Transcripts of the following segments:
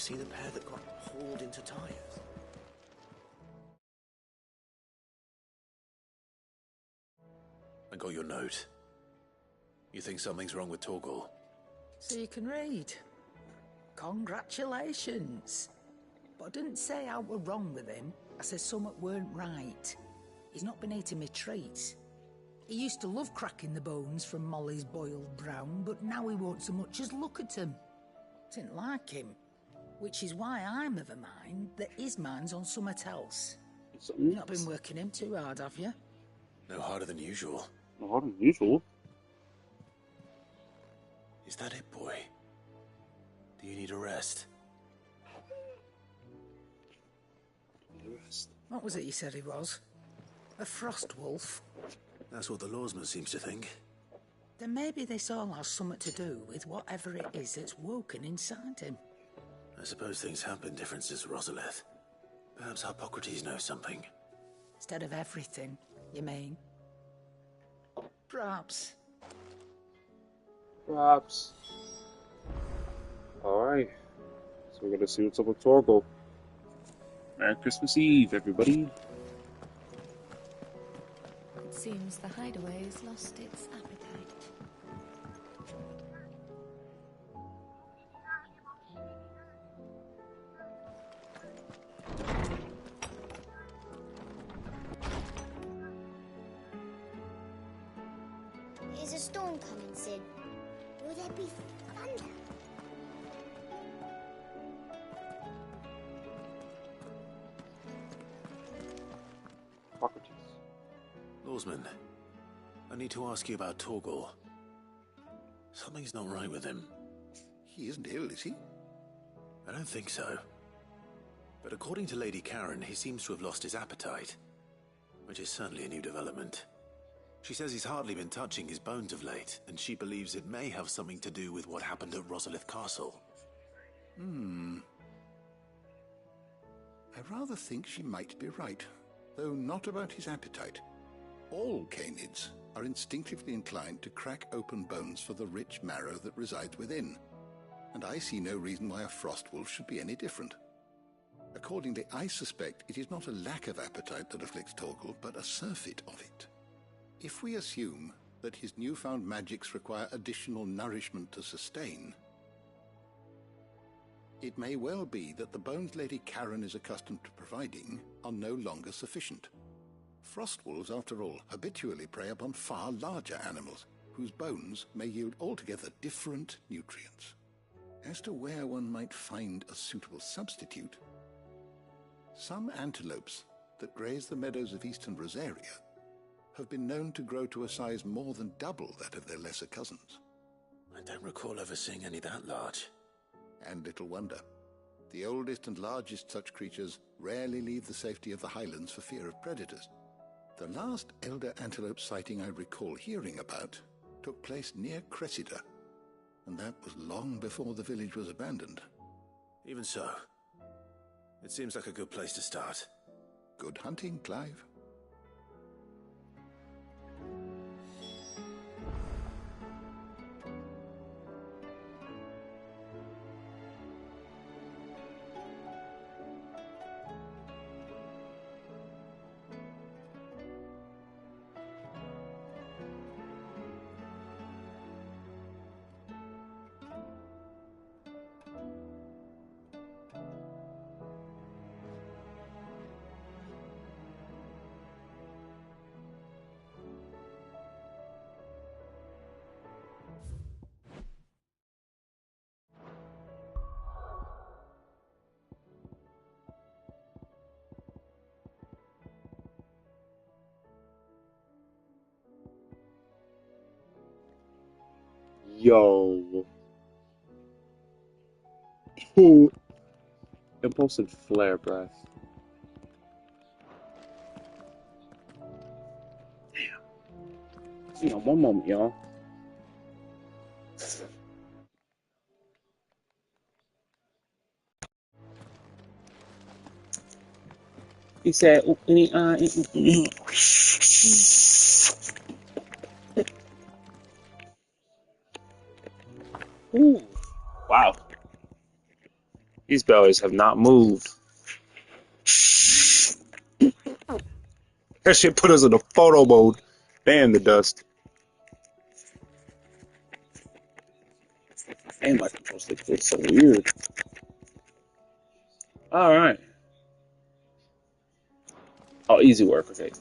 see the pair that got hauled into tyres? I got your note. You think something's wrong with Torgal? So you can read. Congratulations. But I didn't say I were wrong with him. I said something weren't right. He's not been eating me treats. He used to love cracking the bones from Molly's boiled brown, but now he won't so much as look at them. Didn't like him. Which is why I'm of a mind that his mind's on something else. You've not been working him too hard, have you? No harder than usual. No harder than usual? Is that it, boy? Do you need a rest? What was it you said he was? A frost wolf? That's what the lawsman seems to think. Then maybe this all has something to do with whatever it is that's woken inside him. I suppose things have been different since Rosalith. Perhaps Hippocrates knows something. Instead of everything, you mean? Perhaps. Perhaps. Alright. So we're gonna see what's up with Torgal. Merry Christmas Eve, everybody. It seems the hideaway has lost its appetite. Is a storm coming soon? Will there be thunder? Socrates. Lawsman, I need to ask you about Torgal. Something's not right with him. He isn't ill, is he? I don't think so. But according to Lady Karen, he seems to have lost his appetite, which is certainly a new development. She says he's hardly been touching his bones of late, and she believes it may have something to do with what happened at Rosalith Castle. I rather think she might be right, though not about his appetite. All canids are instinctively inclined to crack open bones for the rich marrow that resides within, and I see no reason why a frost wolf should be any different. Accordingly, I suspect it is not a lack of appetite that afflicts Torgal, but a surfeit of it. If we assume that his newfound magics require additional nourishment to sustain, it may well be that the bones Lady Karen is accustomed to providing are no longer sufficient. Frost wolves, after all, habitually prey upon far larger animals, whose bones may yield altogether different nutrients. As to where one might find a suitable substitute, some antelopes that graze the meadows of eastern Rosaria have been known to grow to a size more than double that of their lesser cousins. I don't recall ever seeing any that large. And little wonder. The oldest and largest such creatures rarely leave the safety of the highlands for fear of predators. The last elder antelope sighting I recall hearing about took place near Cressida, and that was long before the village was abandoned. Even so, it seems like a good place to start. Good hunting, Clive. Yo. Ooh. Impulsive flare breath. Damn. Hang on one moment, y'all. He said, ooh, wow. These bellies have not moved. That shit put us in a photo mode. Damn the dust. Damn, my control stick feels so weird. Alright. Oh, easy work, okay.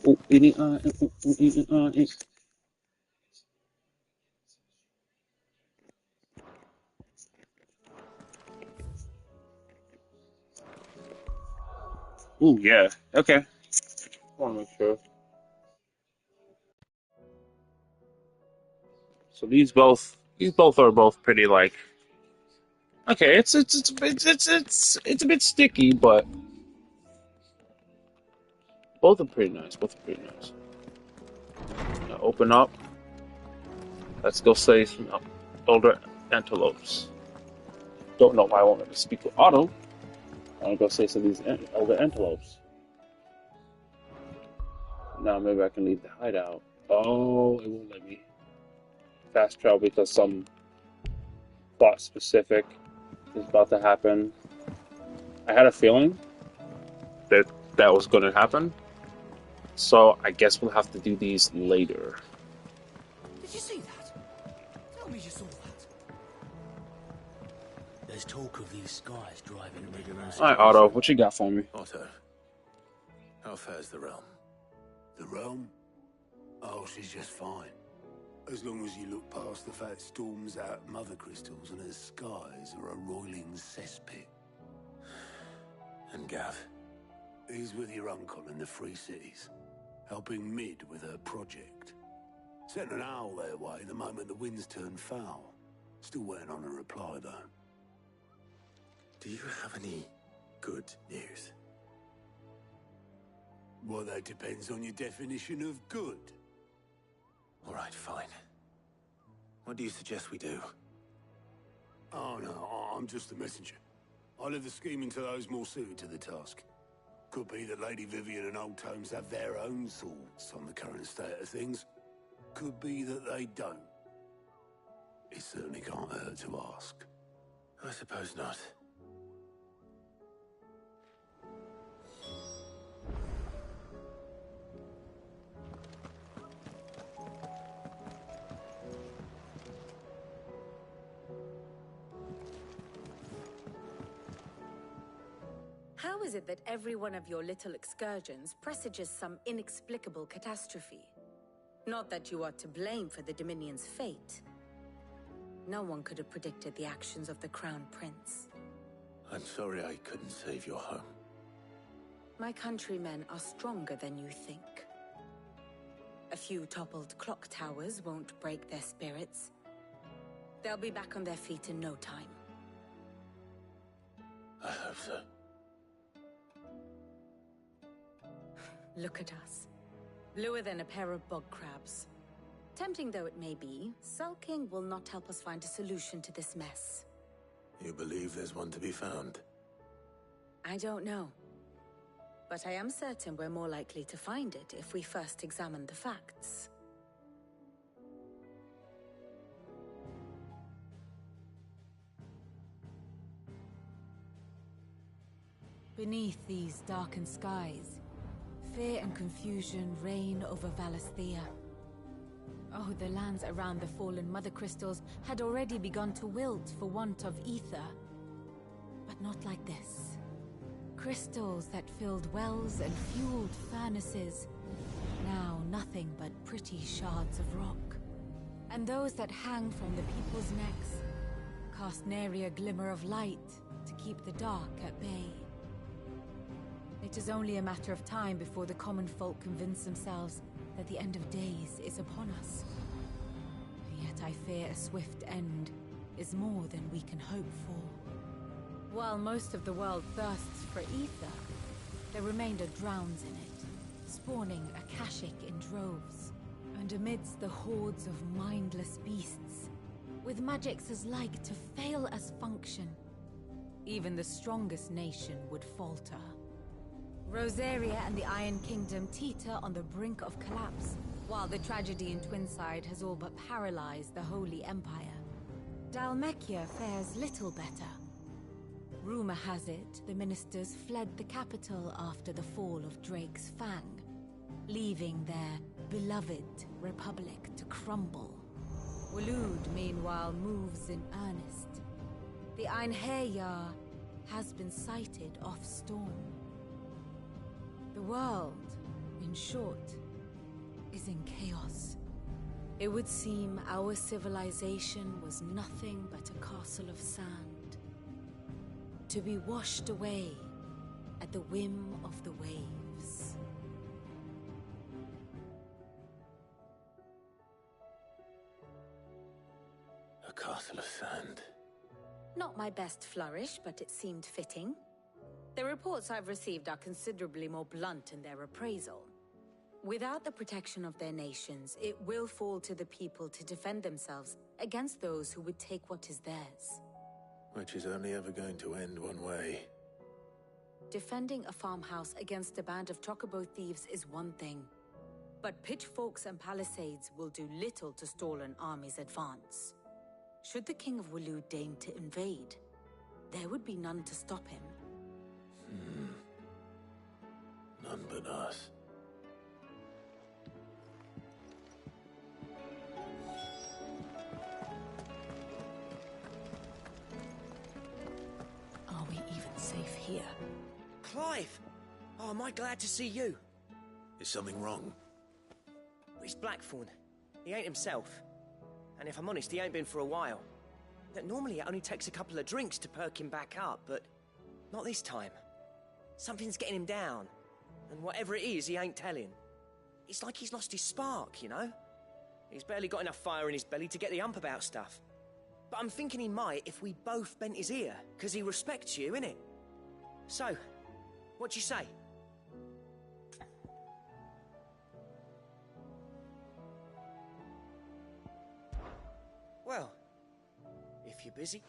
Ooh, yeah. Okay. Want to make sure. So these both are both pretty like. Okay, it's a bit sticky, but both are pretty nice. Both are pretty nice. Now open up. Let's go say some older antelopes. Don't know why I wanted to speak with Otto. I want to go say some of these elder antelopes. Now maybe I can leave the hideout. Oh, it won't let me fast travel because some plot specific is about to happen. I had a feeling that that was going to happen, so I guess we'll have to do these later. Did you see that? Tell me you saw that. There's talk of these skies driving rigorous. Alright, Otto, what you got for me? Otto, how fares the realm? The realm? Oh, she's just fine. As long as you look past the fat storms out mother crystals and her skies are a roiling cesspit. And Gav? He's with your uncle in the Free Cities, helping Mid with her project. Sent an owl their way the moment the winds turned foul. Still waiting on a reply, though. Do you have any good news? Well, that depends on your definition of good. All right, fine. What do you suggest we do? Oh, no, I'm just the messenger. I leave the scheming to those more suited to the task. Could be that Lady Vivian and Old Tomes have their own thoughts on the current state of things. Could be that they don't. It certainly can't hurt to ask. I suppose not. How is it that every one of your little excursions presages some inexplicable catastrophe? Not that you are to blame for the Dominion's fate. No one could have predicted the actions of the Crown Prince. I'm sorry I couldn't save your home. My countrymen are stronger than you think. A few toppled clock towers won't break their spirits. They'll be back on their feet in no time. I hope so. Look at us. Bluer than a pair of bog crabs. Tempting though it may be, sulking will not help us find a solution to this mess. You believe there's one to be found? I don't know. But I am certain we're more likely to find it if we first examine the facts. Beneath these darkened skies, fear and confusion reign over Valisthea. Oh, the lands around the fallen mother crystals had already begun to wilt for want of ether. But not like this. Crystals that filled wells and fueled furnaces, now nothing but pretty shards of rock. And those that hang from the people's necks cast nary a glimmer of light to keep the dark at bay. It is only a matter of time before the common folk convince themselves that the end of days is upon us. Yet I fear a swift end is more than we can hope for. While most of the world thirsts for ether, the remainder drowns in it, spawning Akashic in droves. And amidst the hordes of mindless beasts, with magics as like to fail as function, even the strongest nation would falter. Rosaria and the Iron Kingdom teeter on the brink of collapse, while the tragedy in Twinside has all but paralyzed the Holy Empire. Dalmekia fares little better. Rumor has it the ministers fled the capital after the fall of Drake's Fang, leaving their beloved republic to crumble. Waloed, meanwhile, moves in earnest. The Einherjar has been sighted off Storm. The world, in short, is in chaos. It would seem our civilization was nothing but a castle of sand, to be washed away at the whim of the waves. A castle of sand. Not my best flourish, but it seemed fitting. The reports I've received are considerably more blunt in their appraisal. Without the protection of their nations, it will fall to the people to defend themselves against those who would take what is theirs. Which is only ever going to end one way. Defending a farmhouse against a band of chocobo thieves is one thing, but pitchforks and palisades will do little to stall an army's advance. Should the King of Waloed deign to invade, there would be none to stop him. None but us. Are we even safe here? Clive! Oh, am I glad to see you? Is something wrong? It's Blackthorn. He ain't himself. And if I'm honest, he ain't been for a while. Normally it only takes a couple of drinks to perk him back up, but not this time. Something's getting him down. And whatever it is, he ain't telling. It's like he's lost his spark, you know? He's barely got enough fire in his belly to get the ump about stuff. But I'm thinking he might if we both bent his ear, because he respects you, innit? So, what do you say? Well, if you're busy.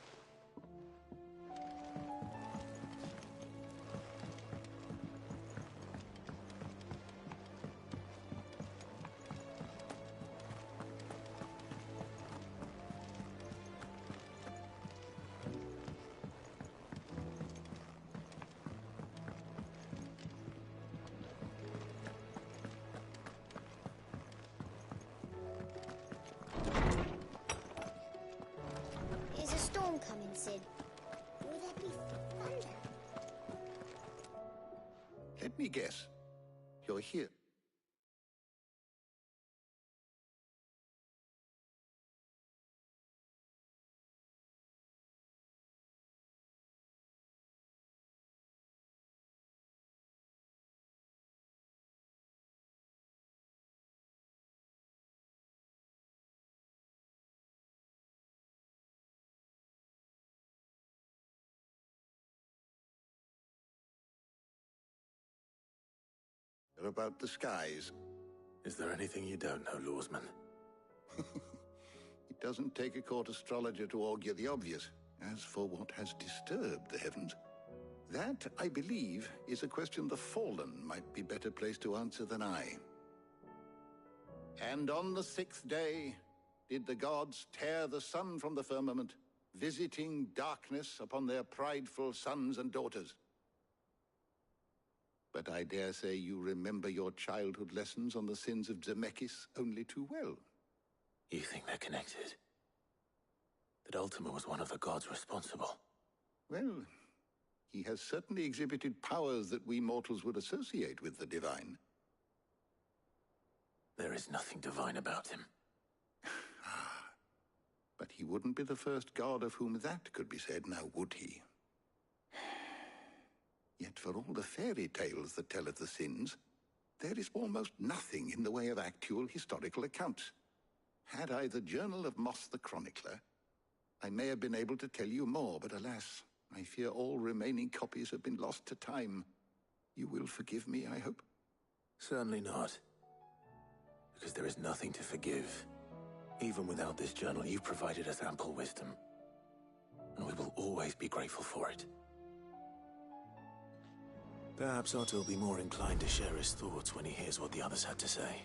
Is a storm coming, Sid? Will there be thunder? Let me guess. You're here. They're about the skies. Is there anything you don't know, Lawsman? It doesn't take a court astrologer to augur the obvious. As for what has disturbed the heavens, that, I believe, is a question the Fallen might be better placed to answer than I. And on the 6th day did the gods tear the sun from the firmament, visiting darkness upon their prideful sons and daughters. But I dare say you remember your childhood lessons on the sins of Zemeckis only too well. You think they're connected? That Ultima was one of the gods responsible? Well, he has certainly exhibited powers that we mortals would associate with the divine. There is nothing divine about him. But he wouldn't be the first god of whom that could be said, now would he? Yet for all the fairy tales that tell of the sins, there is almost nothing in the way of actual historical accounts. Had I the Journal of Moss the Chronicler, I may have been able to tell you more, but alas, I fear all remaining copies have been lost to time. You will forgive me, I hope? Certainly not. Because there is nothing to forgive. Even without this journal, you've provided us ample wisdom. And we will always be grateful for it. Perhaps Otto will be more inclined to share his thoughts when he hears what the others had to say.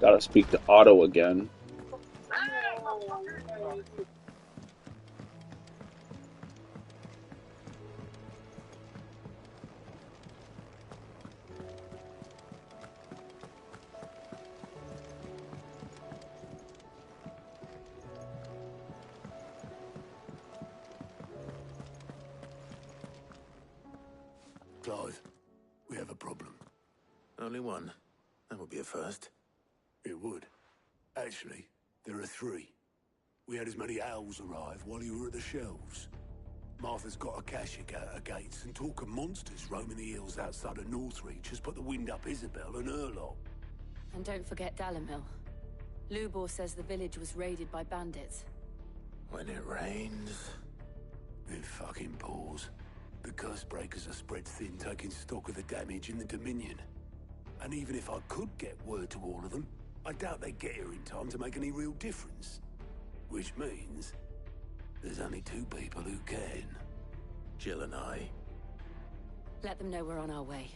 Gotta speak to Otto again. Clive, we have a problem. Only one. That would be a first. It would. Actually, there are three. We had as many owls arrive while you were at the shelves. Martha's got a Kashik at her gates, and talk of monsters roaming the hills outside of Northreach has put the wind up Isabel and her lot. And don't forget Dalimil. Lubor says the village was raided by bandits. When it rains... It fucking pours. The curse breakers are spread thin, taking stock of the damage in the Dominion. And even if I could get word to all of them, I doubt they'd get here in time to make any real difference. Which means... there's only two people who can. Jill and I. Let them know we're on our way.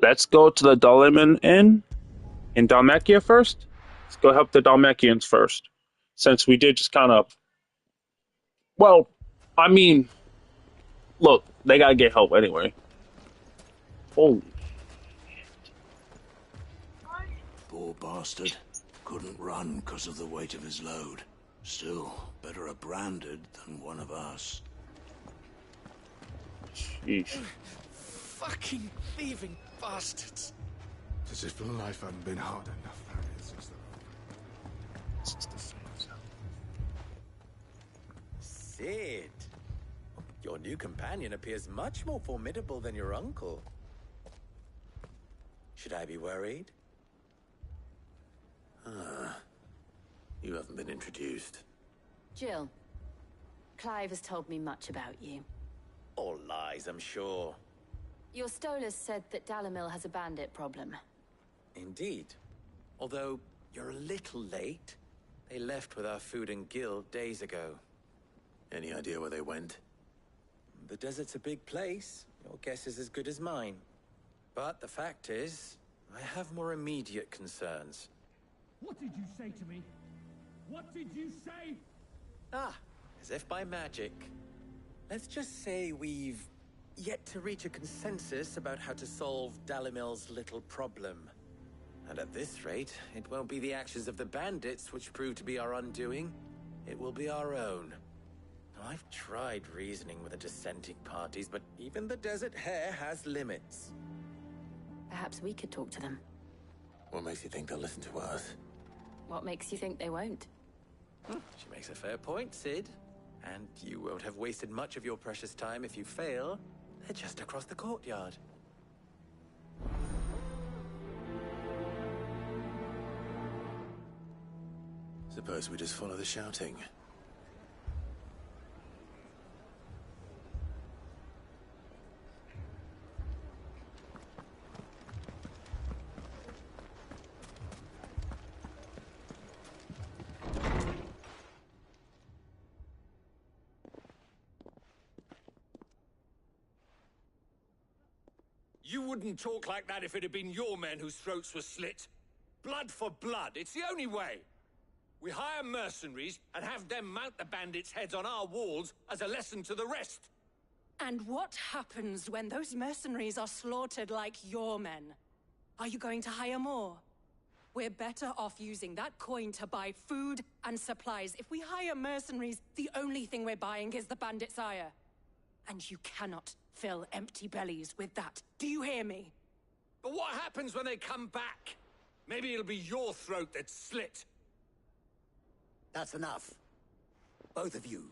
Let's go to the Dalaman Inn in Dalmacia first. Let's go help the Dalmacians first. Since we did just kind of... Well, I mean... Look, they gotta get help anyway. Holy... Poor bastard. Couldn't run because of the weight of his load. Still, better a branded than one of us. Sheesh. Fucking thieving bastards. As if life hadn't been hard enough, that is. Sid, your new companion appears much more formidable than your uncle. Should I be worried? You haven't been introduced. Jill, Clive has told me much about you. All lies, I'm sure. Your Stolas said that Dalamil has a bandit problem. Indeed. Although, you're a little late. They left with our food and guild days ago. Any idea where they went? The desert's a big place. Your guess is as good as mine. But the fact is, I have more immediate concerns. What did you say to me? What did you say? Ah, as if by magic. Let's just say we've yet to reach a consensus about how to solve Dalimil's little problem. And at this rate, it won't be the actions of the bandits which prove to be our undoing. It will be our own. Now, I've tried reasoning with the dissenting parties, but even the Desert Hare has limits. Perhaps we could talk to them. What makes you think they'll listen to us? What makes you think they won't? She makes a fair point, Sid. And you won't have wasted much of your precious time if you fail. They're just across the courtyard. Suppose we just follow the shouting. You wouldn't talk like that if it had been your men whose throats were slit. Blood for blood, it's the only way. We hire mercenaries and have them mount the bandits' heads on our walls as a lesson to the rest. And what happens when those mercenaries are slaughtered like your men? Are you going to hire more? We're better off using that coin to buy food and supplies. If we hire mercenaries, the only thing we're buying is the bandit's ire. And you cannot fill empty bellies with that. Do you hear me? But what happens when they come back? Maybe it'll be your throat that's slit. That's enough. Both of you.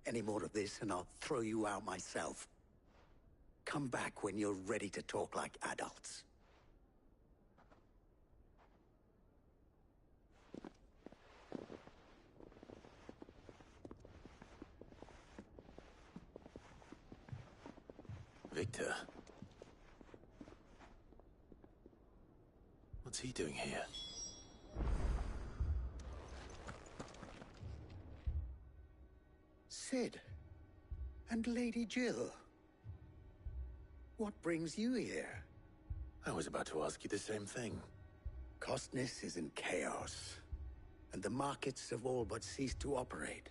Any more of this and I'll throw you out myself. Come back when you're ready to talk like adults. Victor. What's he doing here? Sid. And Lady Jill. What brings you here? I was about to ask you the same thing. Costness is in chaos, and the markets have all but ceased to operate.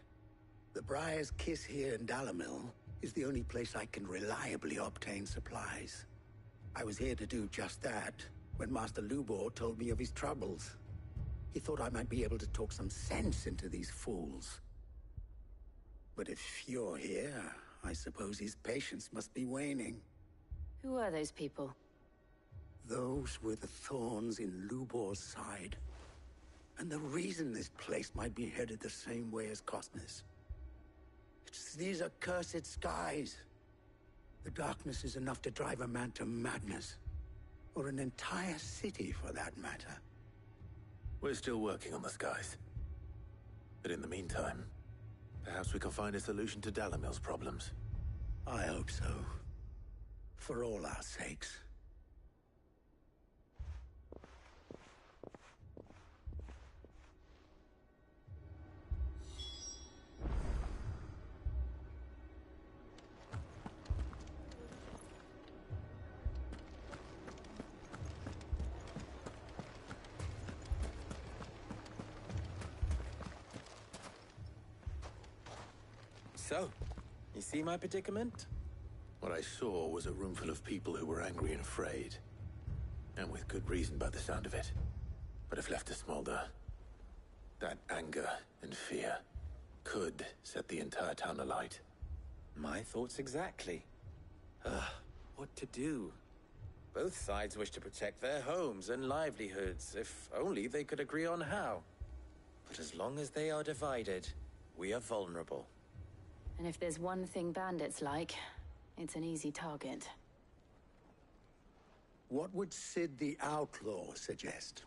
The Briar's Kiss here in Dalamil is the only place I can reliably obtain supplies. I was here to do just that when Master Lubor told me of his troubles. He thought I might be able to talk some sense into these fools. But if you're here, I suppose his patience must be waning. Who are those people? Those were the thorns in Lubor's side. And the reason this place might be headed the same way as Costness. It's these accursed skies. The darkness is enough to drive a man to madness. Or an entire city, for that matter. We're still working on the skies. But in the meantime, perhaps we can find a solution to Dalamil's problems. I hope so. For all our sakes. So, you see my predicament? What I saw was a room full of people who were angry and afraid. And with good reason by the sound of it. But if left to smolder, that anger and fear could set the entire town alight. My thoughts exactly. What to do? Both sides wish to protect their homes and livelihoods, if only they could agree on how. But as long as they are divided, we are vulnerable. And if there's one thing bandits like, it's an easy target. What would Sid the Outlaw suggest?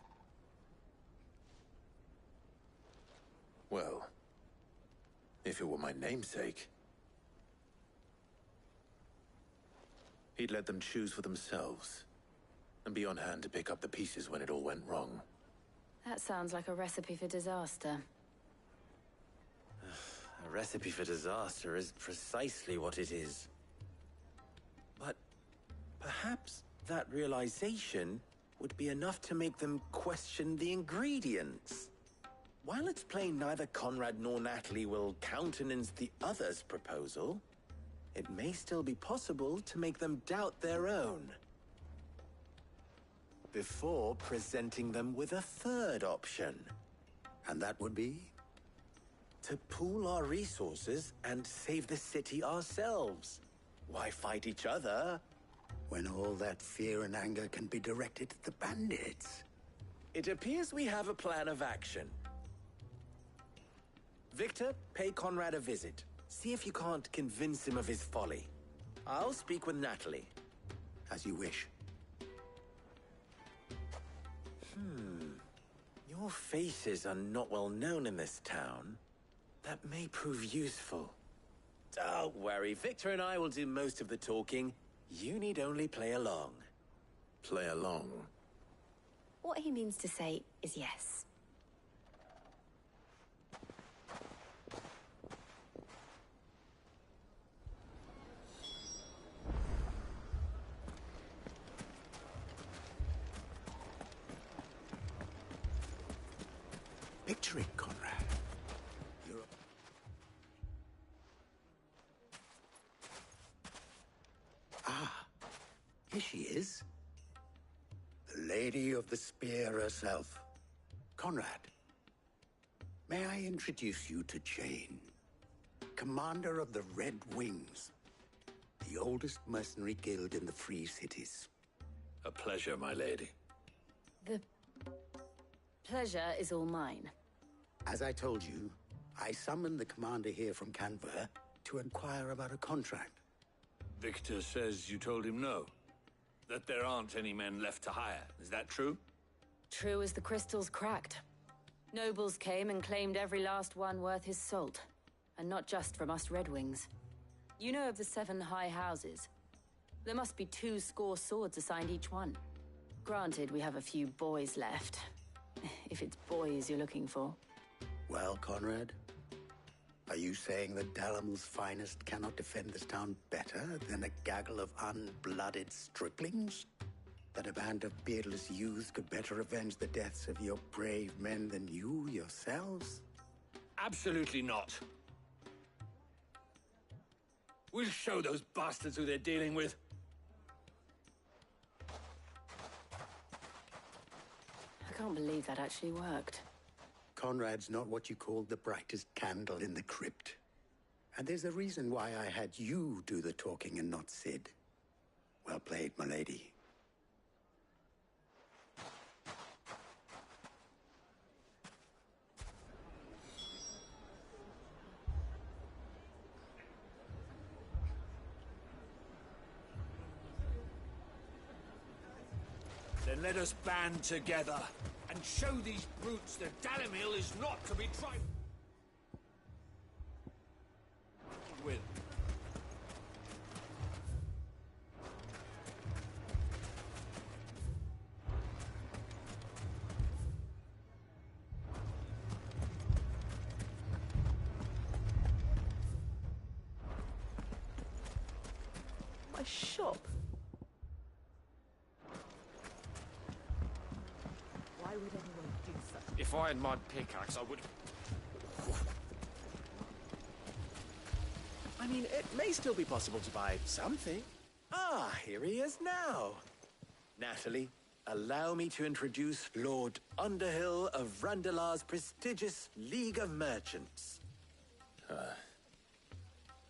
Well, if it were my namesake, he'd let them choose for themselves, and be on hand to pick up the pieces when it all went wrong. That sounds like a recipe for disaster. A recipe for disaster is precisely what it is. But perhaps that realization would be enough to make them question the ingredients. While it's plain neither Conrad nor Natalie will countenance the other's proposal, it may still be possible to make them doubt their own. Before presenting them with a third option. And that would be? To pool our resources and save the city ourselves. Why fight each other? When all that fear and anger can be directed at the bandits. It appears we have a plan of action. Victor, pay Conrad a visit. See if you can't convince him of his folly. I'll speak with Natalie. As you wish. Your faces are not well known in this town. That may prove useful. Don't worry, Victor and I will do most of the talking. You need only play along. Play along? What he means to say is yes. Picture it, Conrad. Here she is. The Lady of the Spear herself. Conrad, may I introduce you to Jane, commander of the Red Wings, the oldest mercenary guild in the Free Cities. A pleasure, my lady. The pleasure is all mine. As I told you, I summoned the commander here from Canver to inquire about a contract. Victor says you told him no. That there aren't any men left to hire. Is that true? True as the crystals cracked. Nobles came and claimed every last one worth his salt. And not just from us Red Wings. You know of the 7 high houses. There must be 2 swords assigned each one. Granted, we have a few boys left. If it's boys you're looking for. Well, Conrad, are you saying that Dalamil's finest cannot defend this town better than a gaggle of unblooded striplings? That a band of beardless youths could better avenge the deaths of your brave men than you yourselves? Absolutely not. We'll show those bastards who they're dealing with. I can't believe that actually worked. Conrad's not what you call the brightest candle in the crypt. And there's a reason why I had you do the talking and not Sid. Well played, my lady. Then let us band together and show these brutes that Dalamil is not to be trifled with. My shop? Why would anyone do such? If I had my pickaxe, I would... I mean, it may still be possible to buy something. Ah, here he is now. Natalie, allow me to introduce Lord Underhill of Randalar's prestigious League of Merchants.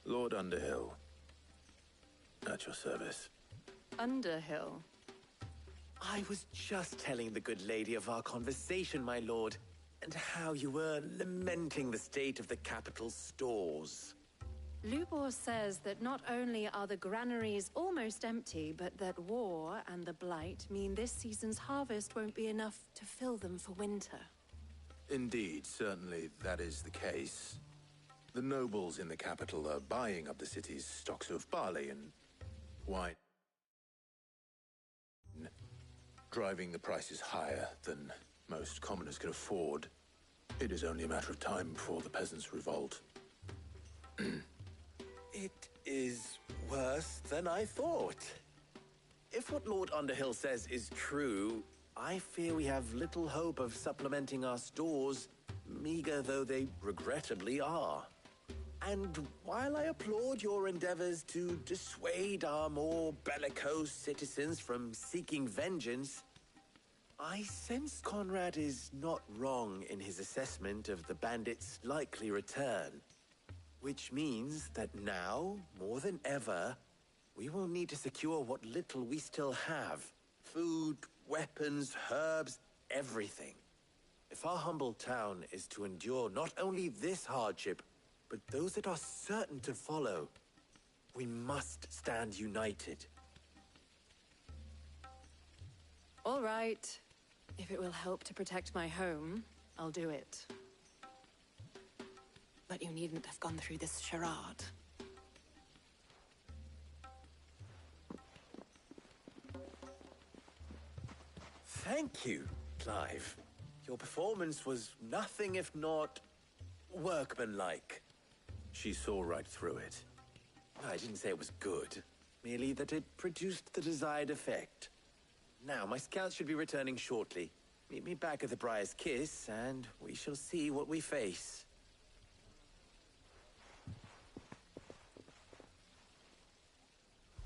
Lord Underhill. At your service. Underhill? I was just telling the good lady of our conversation, my lord, and how you were lamenting the state of the capital's stores. Lubor says that not only are the granaries almost empty, but that war and the Blight mean this season's harvest won't be enough to fill them for winter. Indeed, certainly that is the case. The nobles in the capital are buying up the city's stocks of barley and wine, driving the prices higher than most commoners can afford. It is only a matter of time before the peasants revolt. It is worse than I thought. If what Lord Underhill says is true, I fear we have little hope of supplementing our stores, meager though they regrettably are. And while I applaud your endeavors to dissuade our more bellicose citizens from seeking vengeance, I sense Conrad is not wrong in his assessment of the bandits' likely return. Which means that now, more than ever, we will need to secure what little we still have. Food, weapons, herbs, everything. If our humble town is to endure not only this hardship, but those that are certain to follow, we must stand united. All right. If it will help to protect my home, I'll do it. But you needn't have gone through this charade. Thank you, Clive. Your performance was nothing if not workmanlike. She saw right through it. I didn't say it was good, merely that it produced the desired effect. Now, my scouts should be returning shortly. Meet me back at the Briar's Kiss, and we shall see what we face.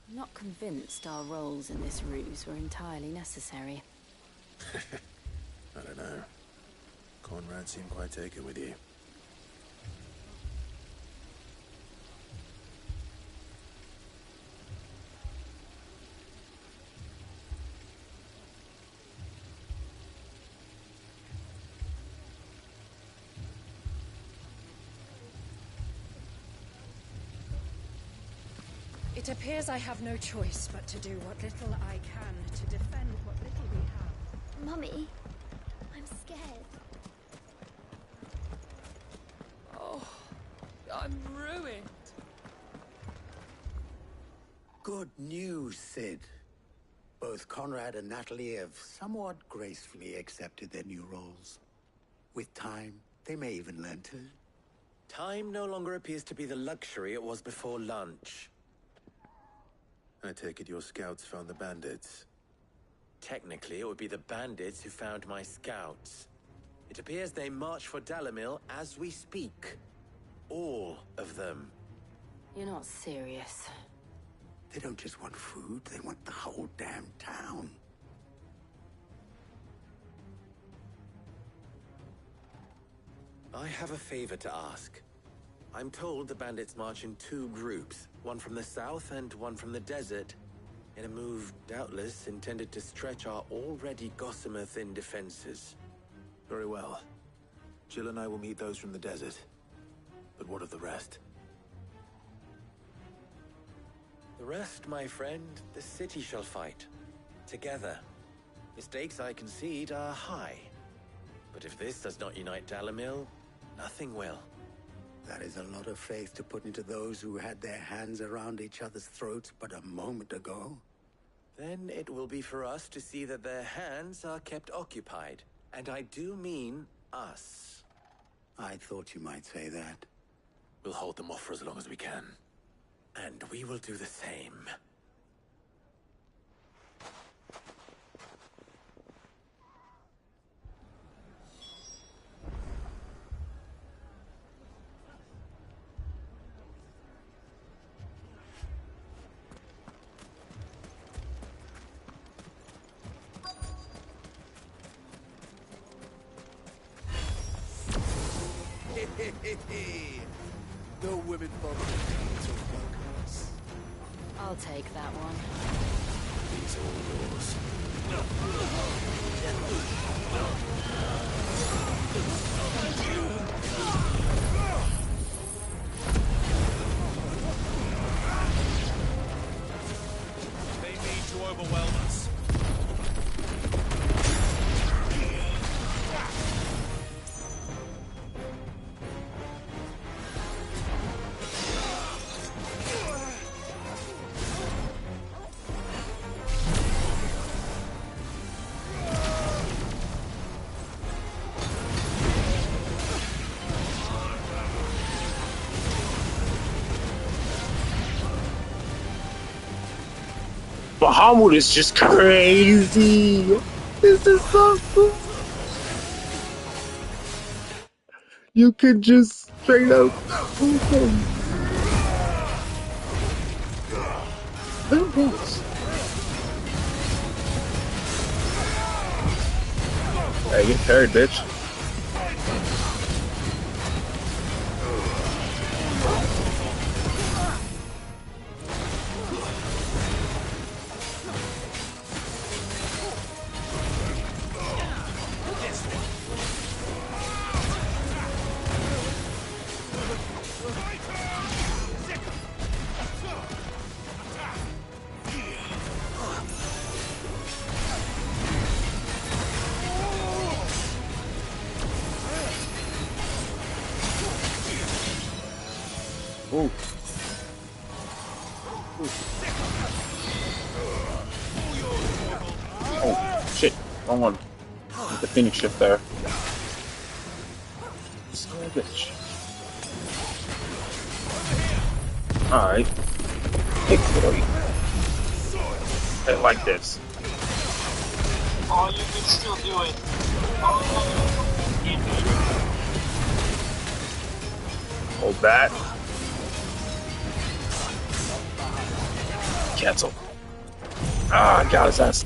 I'm not convinced our roles in this ruse were entirely necessary. I don't know. Conrad seemed quite taken with you. It appears I have no choice but to do what little I can to defend what little we have. Mummy, I'm scared. Oh, I'm ruined. Good news, Sid. Both Conrad and Natalie have somewhat gracefully accepted their new roles. With time, they may even learn to. Time no longer appears to be the luxury it was before lunch. I take it your scouts found the bandits. Technically, it would be the bandits who found my scouts. It appears they march for Dalimil as we speak. All of them. You're not serious. They don't just want food, they want the whole damn town. I have a favor to ask. I'm told the bandits march in two groups, one from the south and one from the desert, in a move doubtless intended to stretch our already gossamer-thin defenses. Very well. Jill and I will meet those from the desert. But what of the rest? The rest, my friend, the city shall fight. Together. The stakes, I concede, are high. But if this does not unite Dalimil, nothing will. That is a lot of faith to put into those who had their hands around each other's throats but a moment ago. Then it will be for us to see that their hands are kept occupied. And I do mean us. I thought you might say that. We'll hold them off for as long as we can. And we will do the same. The women folk to welcome us. I'll take that one. These are all yours. They mean to overwhelm us. Bahamut is just crazy. This is so cool. You could just straight up shoot him. Hey, get parried, bitch. Ooh. Oh, shit. Wrong one. With the Phoenix shift there. Son of a bitch. Alright. Victory. I like this. Oh, you can still do it. Hold that. Cancel. Ah, got his ass.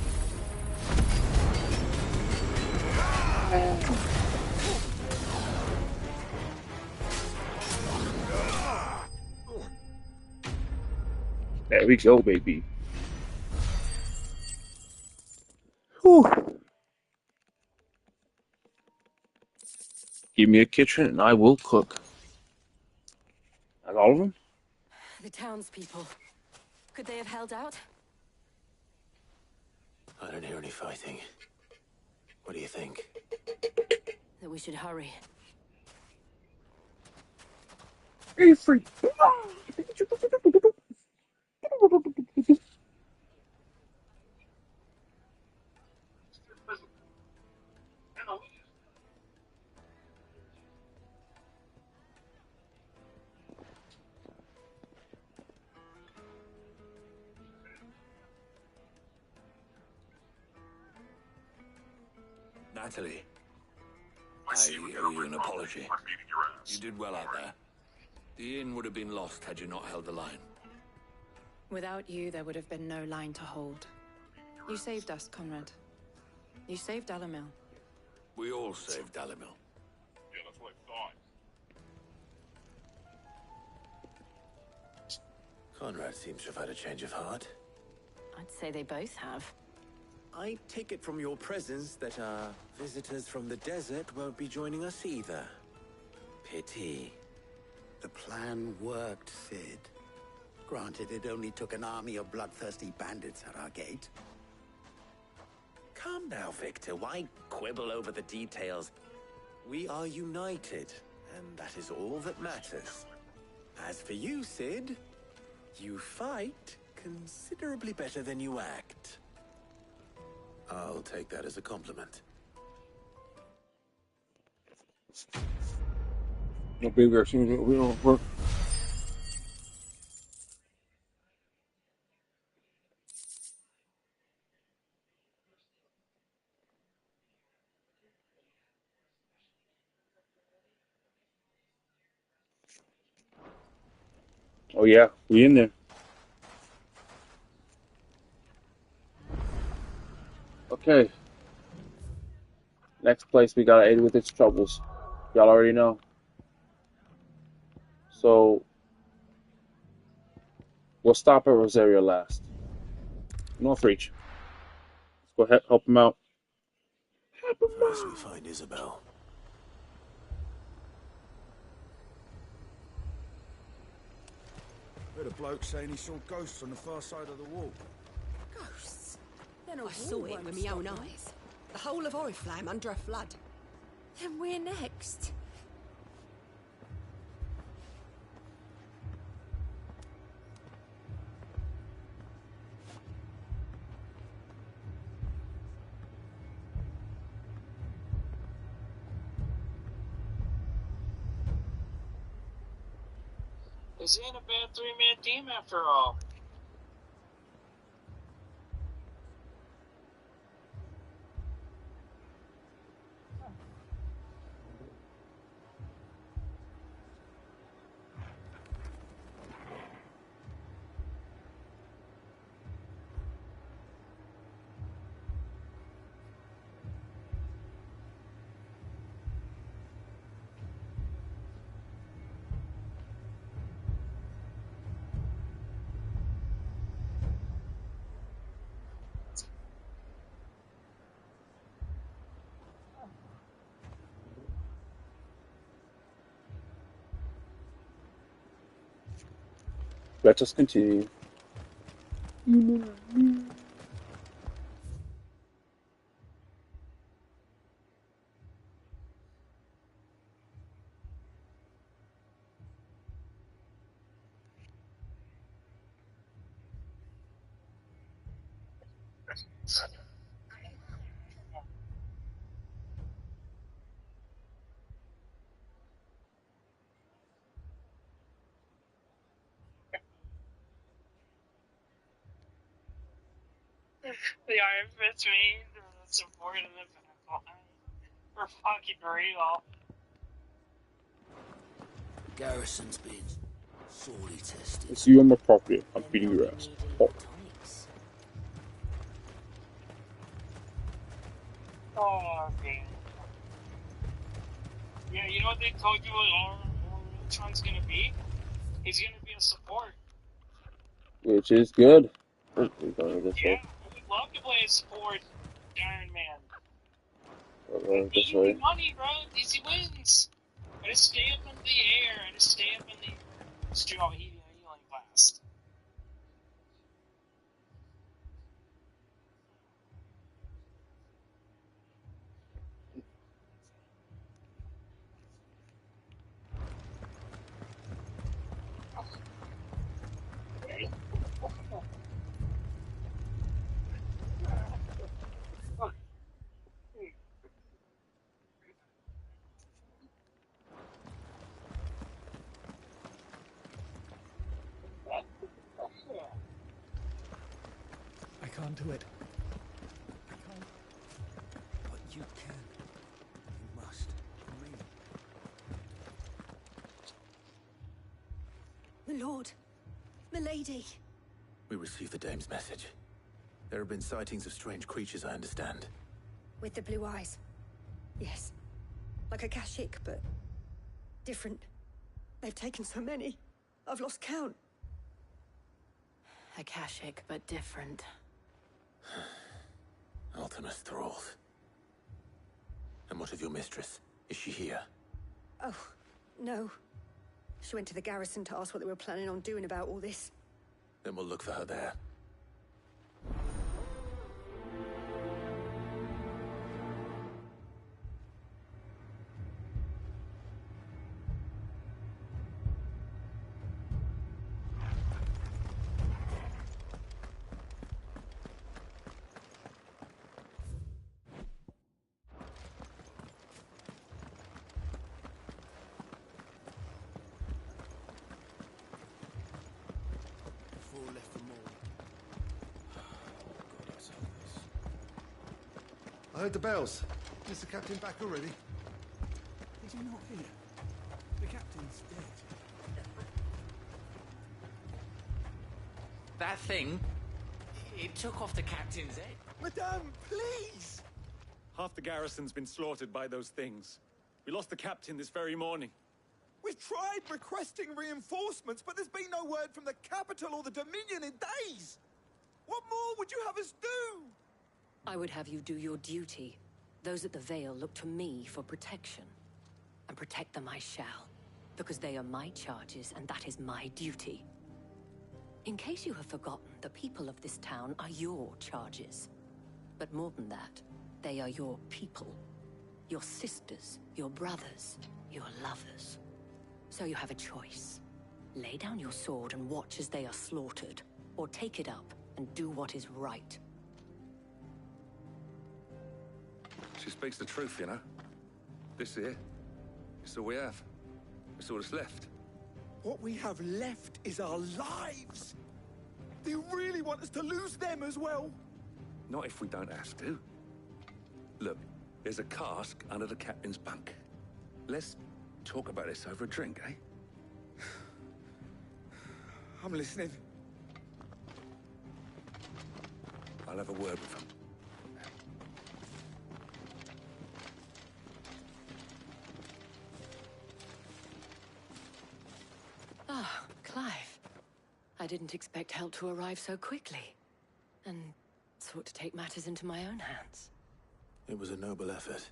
There we go, baby. Whew. Give me a kitchen and I will cook. Like all of them? The townspeople. Could they have held out? I don't hear any fighting. What do you think? That we should hurry. Be free. Natalie, I owe you an apology. You did well out there. The inn would have been lost had you not held the line. Without you, there would have been no line to hold. You saved us, Conrad. You saved Dalamil. We all saved Dalamil. Yeah, that's what I thought. Conrad seems to have had a change of heart. I'd say they both have. I take it from your presence that our visitors from the desert won't be joining us either. Pity. The plan worked, Sid. Granted, it only took an army of bloodthirsty bandits at our gate. Calm now, Victor. Why quibble over the details? We are united, and that is all that matters. As for you, Sid, you fight considerably better than you act. I'll take that as a compliment. No baby, as soon as we don't work. Oh yeah, we in there. Okay. Next place we gotta aid with its troubles. Y'all already know. So we'll stop at Rosario last. Northreach. Let's go ahead, help him out. First we find Isabel. Heard a bloke saying he saw ghosts on the far side of the wall. Ghosts? I saw it with my own eyes. The whole of Oriflamme under a flood. Then we're next. This ain't a bad 3-man team after all. Let us continue. The Iron Fist means the support of the backline. For fucking real. Garrison's been sorely tested. I see you on my property. I'm beating your ass. Oh. Oh, okay. Yeah, you know what they told you what Ultron's gonna be? He's gonna be a support. Which is good. Oh, we're going this Yeah, way. I would love to play a support Iron Man. We're going this Easy way. money, bro. Easy wins. I just stay up in the air. I just stay up in the air. Just do all healing blast. I can't do it. I can't. But you can. You must. For me. My lord. My lady. We received the dame's message. There have been sightings of strange creatures, I understand. With the blue eyes. Yes. Like a Kashyyyk, but different. They've taken so many. I've lost count. Akashic, but different. Ultimus thralls. And what of your mistress? Is she here? Oh, no. She went to the garrison to ask what they were planning on doing about all this. Then we'll look for her there. I heard the bells. Is the captain back already? Is he not here? The captain's dead. That thing, it took off the captain's head. Madame, please! Half the garrison's been slaughtered by those things. We lost the captain this very morning. We've tried requesting reinforcements, but there's been no word from the capital or the Dominion in days. What more would you have us do? I would have you do your duty. Those at the Vale look to me for protection. And protect them I shall. Because they are my charges, and that is my duty. In case you have forgotten, the people of this town are your charges. But more than that, they are your people. Your sisters, your brothers, your lovers. So you have a choice. Lay down your sword and watch as they are slaughtered, or take it up and do what is right. She speaks the truth, you know. This here, it's all we have. It's all that's left. What we have left is our lives. Do you really want us to lose them as well? Not if we don't have to. Look, there's a cask under the captain's bunk. Let's talk about this over a drink, eh? I'm listening. I'll have a word with him. Ah, Clive. I didn't expect help to arrive so quickly. And sought to take matters into my own hands. It was a noble effort,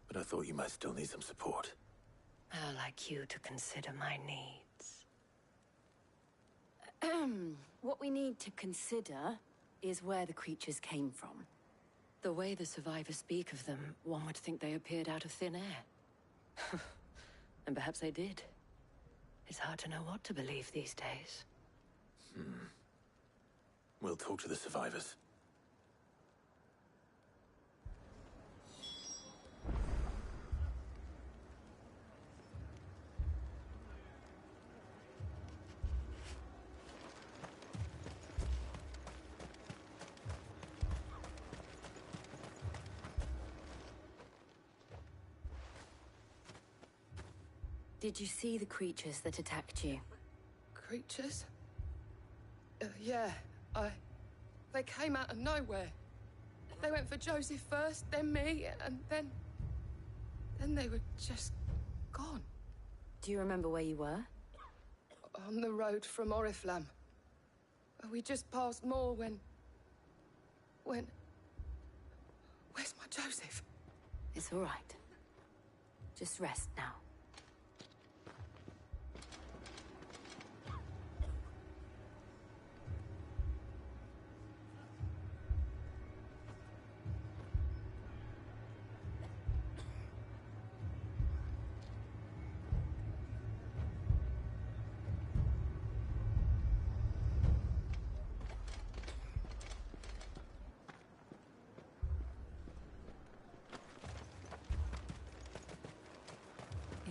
but I thought you might still need some support. I'd like you to consider my needs. What we need to consider is where the creatures came from. The way the survivors speak of them, one would think they appeared out of thin air. And perhaps they did. It's hard to know what to believe these days. We'll talk to the survivors. Did you see the creatures that attacked you? Creatures? Yeah, they came out of nowhere. They went for Joseph first, then me, and then they were just gone. Do you remember where you were? On the road from Oriflamme. We just passed Moor when... Where's my Joseph? It's all right. Just rest now.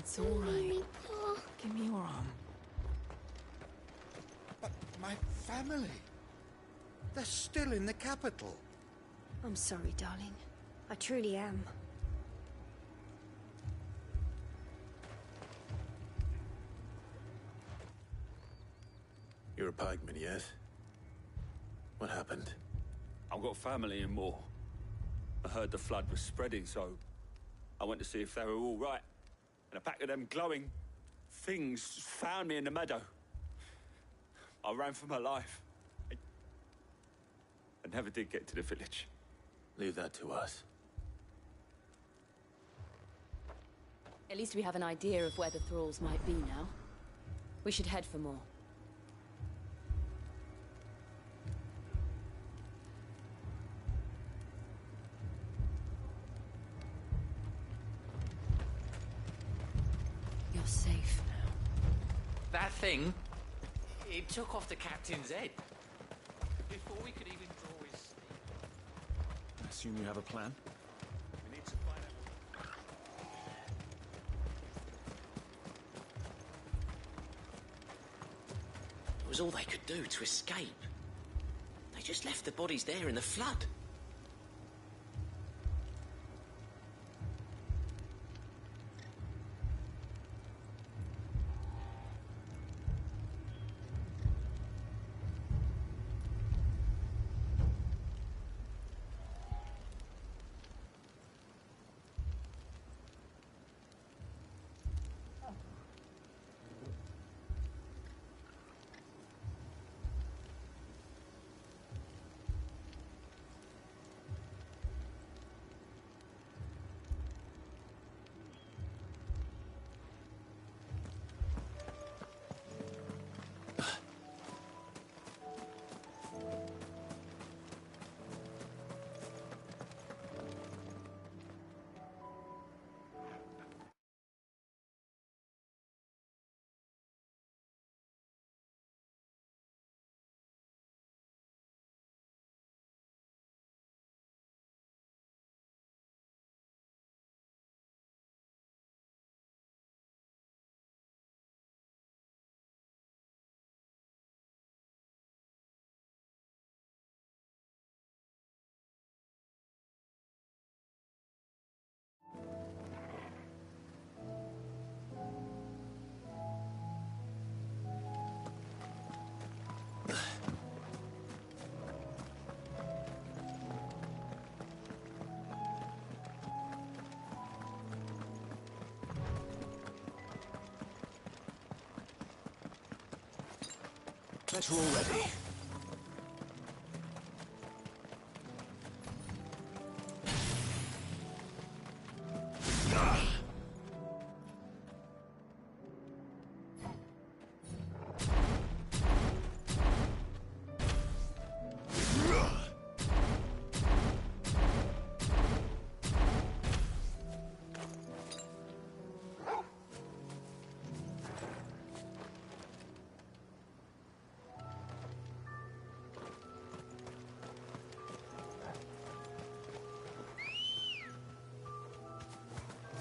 It's all right. Give me your arm. But my family... They're still in the capital. I'm sorry, darling. I truly am. You're a pikeman, yes? What happened? I've got family in Moor. I heard the flood was spreading, so I went to see if they were all right. And a pack of them glowing things found me in the meadow. I ran for my life. I never did get to the village. Leave that to us. At least we have an idea of where the thralls might be now. We should head for more. You're safe now. That thing, it took off the captain's head. Before we could even draw his... I assume you have a plan? We need to find out. It was all they could do to escape. They just left the bodies there in the flood. Better already.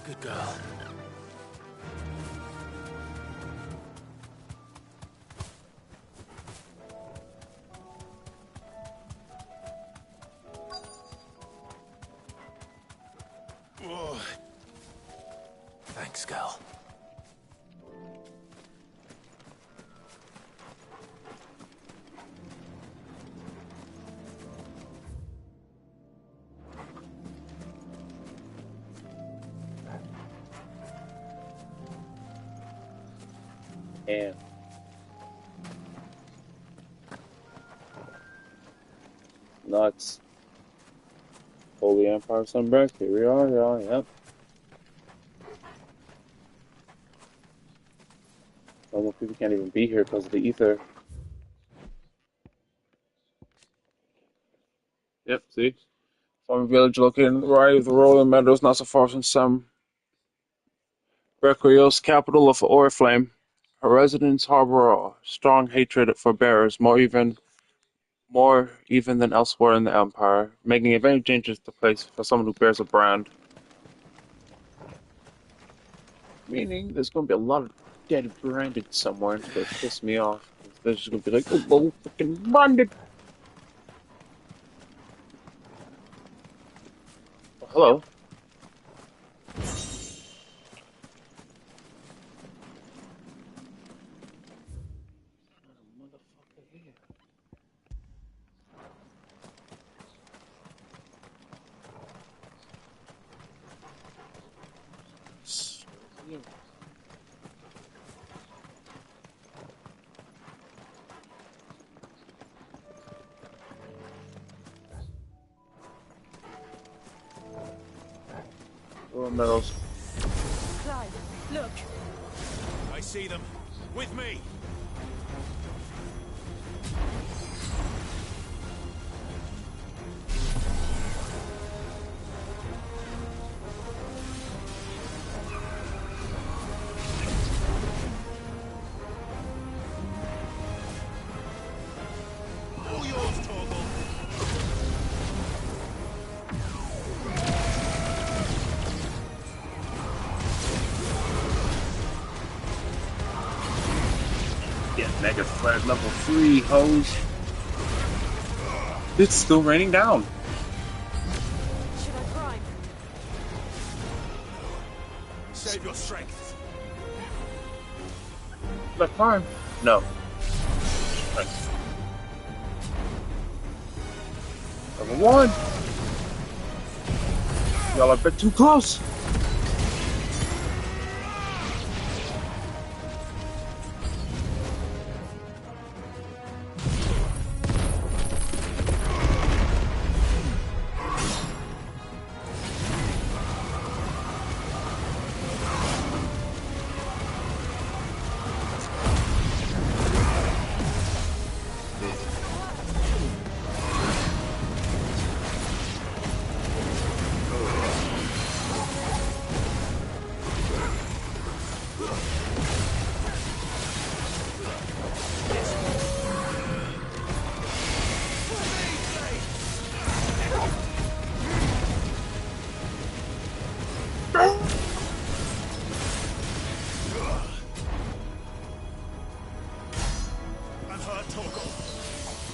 Good girl. Whoa. Thanks, girl. And nuts. Holy Empire Sunbreak, here we are, yeah, yep. Almost people can't even be here because of the ether. Yep, see? Farming village located in the variety of the rolling meadows, not so far from some Recreos, capital of Oriflame. Her residents harbor a strong hatred for bearers, more even than elsewhere in the Empire, making it very dangerous to place for someone who bears a brand. Meaning there's going to be a lot of dead branded somewhere, and it's going to piss me off. They're just going to be like, oh, well, fucking branded! Oh, hello. Medals. Clive, look. I see them. With me. All yours, Torgal. Get Mega Flare level 3, hose. It's still raining down. Should I prime? Save your strength. Left prime? No. Nice. Level 1. Y'all are a bit too close.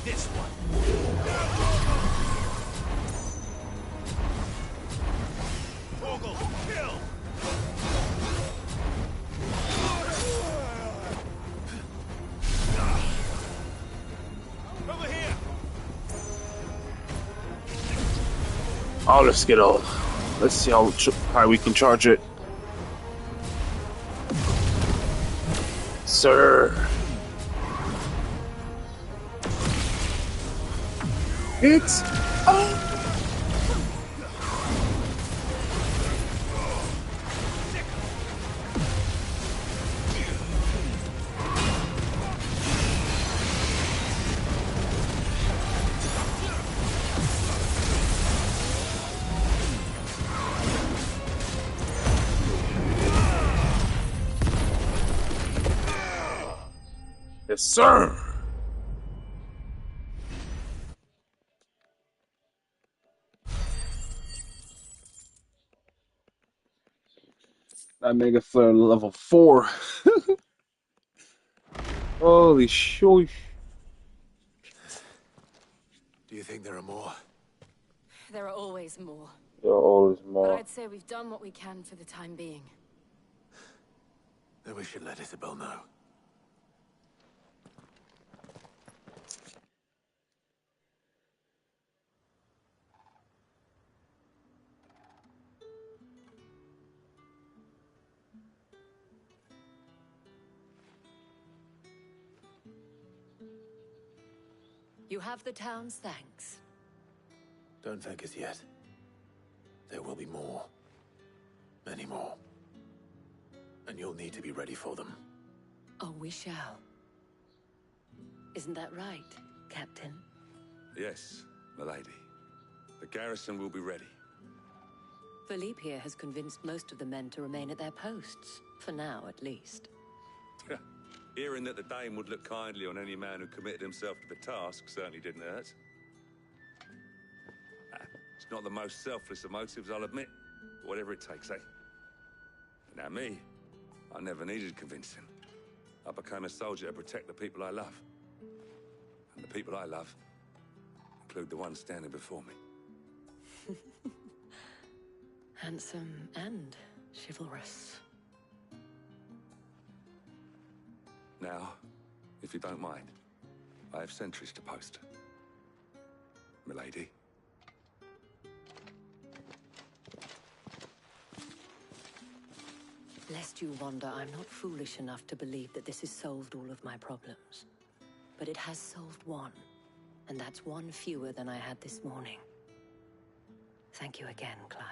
This one. Torgal, kill! Oh, let's get all. Let's see how high we can charge it. Sir. It's... Oh! Yes, sir! That Mega Flare level 4. Holy shit. Do you think there are more? There are always more. There are always more. But I'd say we've done what we can for the time being. Then we should let Isabel know. You have the town's thanks. Don't thank us yet. There will be more. Many more. And you'll need to be ready for them. Oh, we shall. Isn't that right, Captain? Yes, milady. The garrison will be ready. Philippe here has convinced most of the men to remain at their posts. For now, at least. Hearing that the Dame would look kindly on any man who committed himself to the task certainly didn't hurt. It's not the most selfless of motives, I'll admit. But whatever it takes, eh? Now me, I never needed convincing. I became a soldier to protect the people I love. And the people I love include the ones standing before me. Handsome and chivalrous. Now, if you don't mind, I have sentries to post. Milady. Lest you wonder, I'm not foolish enough to believe that this has solved all of my problems. But it has solved one, and that's one fewer than I had this morning. Thank you again, Clive.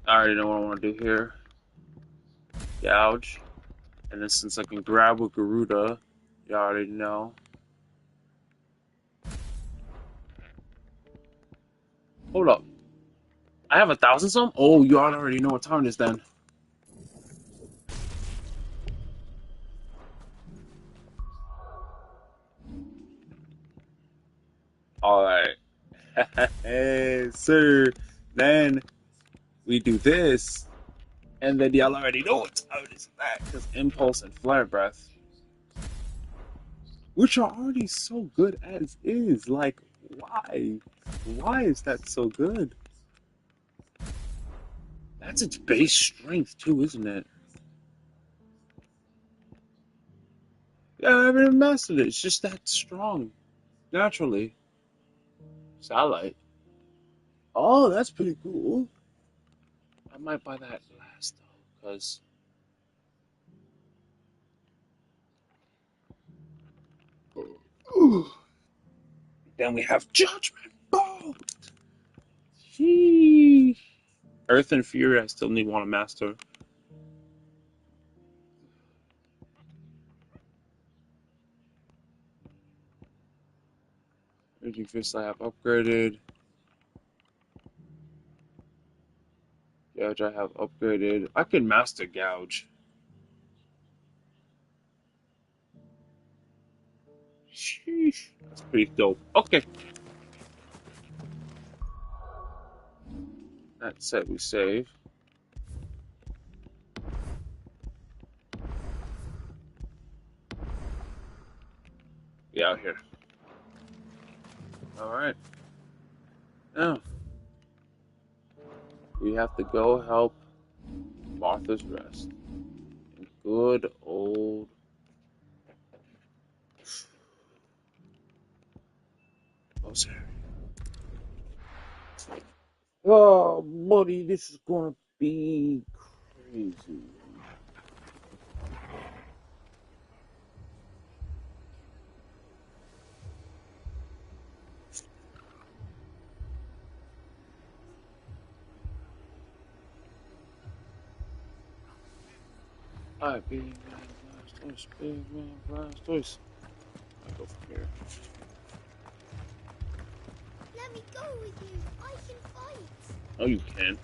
I already know what I want to do here. Gouge. And then since I can grab with Garuda, you already know. Hold up. I have 1,000 some? Oh, you already know what time it is then. Alright. Hey, sir. Then we do this. And then y'all already know what time it is that. Because Impulse and Flare Breath. Which are already so good as is. Like, why? Why is that so good? That's its base strength too, isn't it? Yeah, I haven't mastered it. It's just that strong, naturally. Satellite. Oh, that's pretty cool. I might buy that last though, because then we have Judgment Bolt. Sheesh. Earth and Fury, I still need one to master. Raging Fist I have upgraded. Gouge I have upgraded. I can master Gouge. Sheesh. That's pretty dope. Okay. That said, we save. Yeah, out here. Alright. Now, we have to go help Martha's Rest. In good old... Rosary. Oh, buddy, this is gonna be crazy. Alright, big man, Blastoise, big man, Blastoise. I go from here. Let me go with you. I can fight. Oh, you can.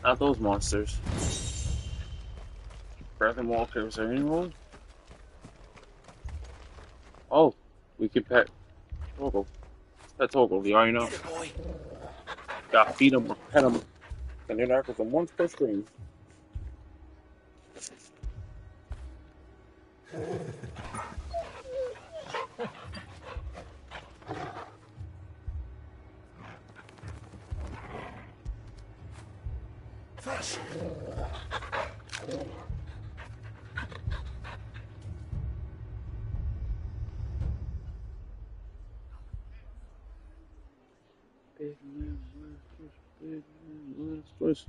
Not those monsters. Breath and Walker, is there anyone? Oh, we can pet Toggle. Pet Toggle, you already know. Get it, boy. Gotta feed him or pet him. And they're not with them once per screen. Fish. Big man, Blastoise, big man, Blastoise. Is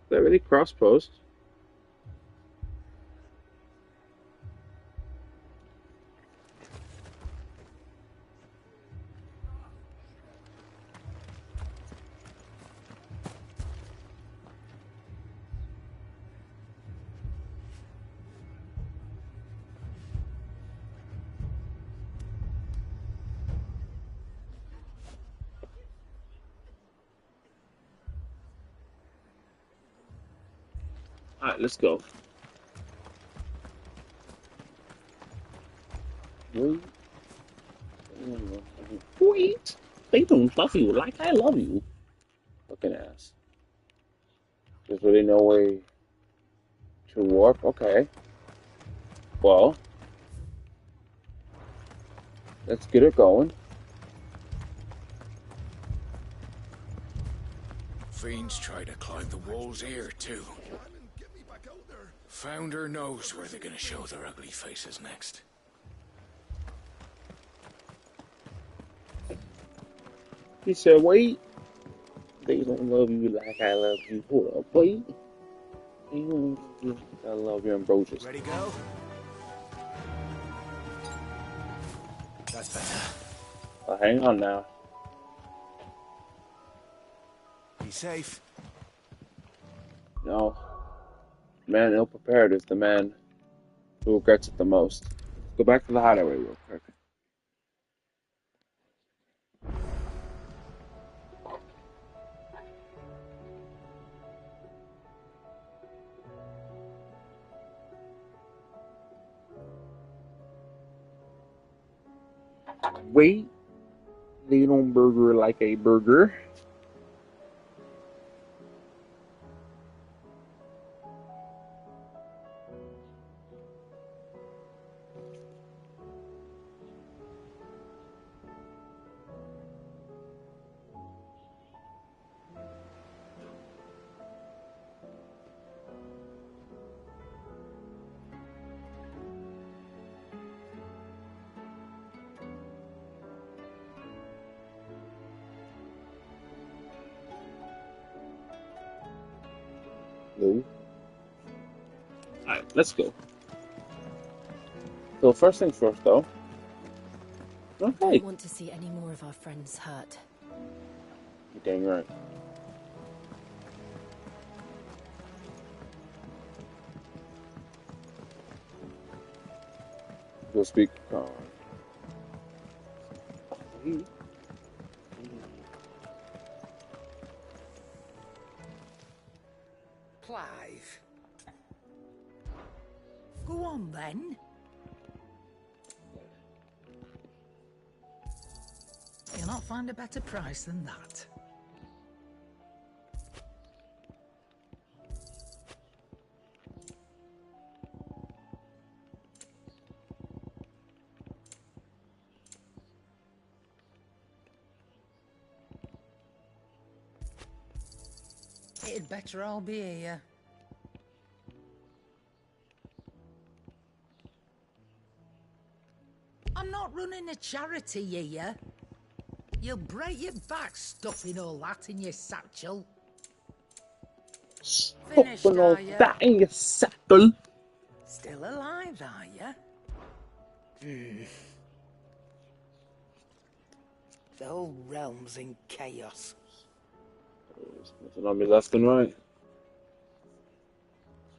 that really cross post? Alright, let's go. Wait! They don't love you like I love you. Fucking ass. There's really no way to warp? Okay. Well, let's get it going. Fiends try to climb the walls here, too. Founder knows where they're gonna show their ugly faces next. He said, wait. They don't love you like I love you. Hold up, wait. They don't love you like I love you, Ambrosius. Ready, go? That's better. Oh, hang on now. Be safe. No. Man ill-prepared is the man who regrets it the most. Go back to the hideaway real quick. Wait. They don't burger like a burger. No. Alright, let's go. So first things first, though. I Okay. don't want to see any more of our friends hurt. You're dang right. Go speak. Clive. Go on then. You'll not find a better price than that. It'd better all be here. I'm not running a charity here. You'll break your back stuffing all that in your satchel. Finished, Putting all are you? that in your satchel. Still alive, are you? The whole realm's in chaos. There's nothing on me left and right.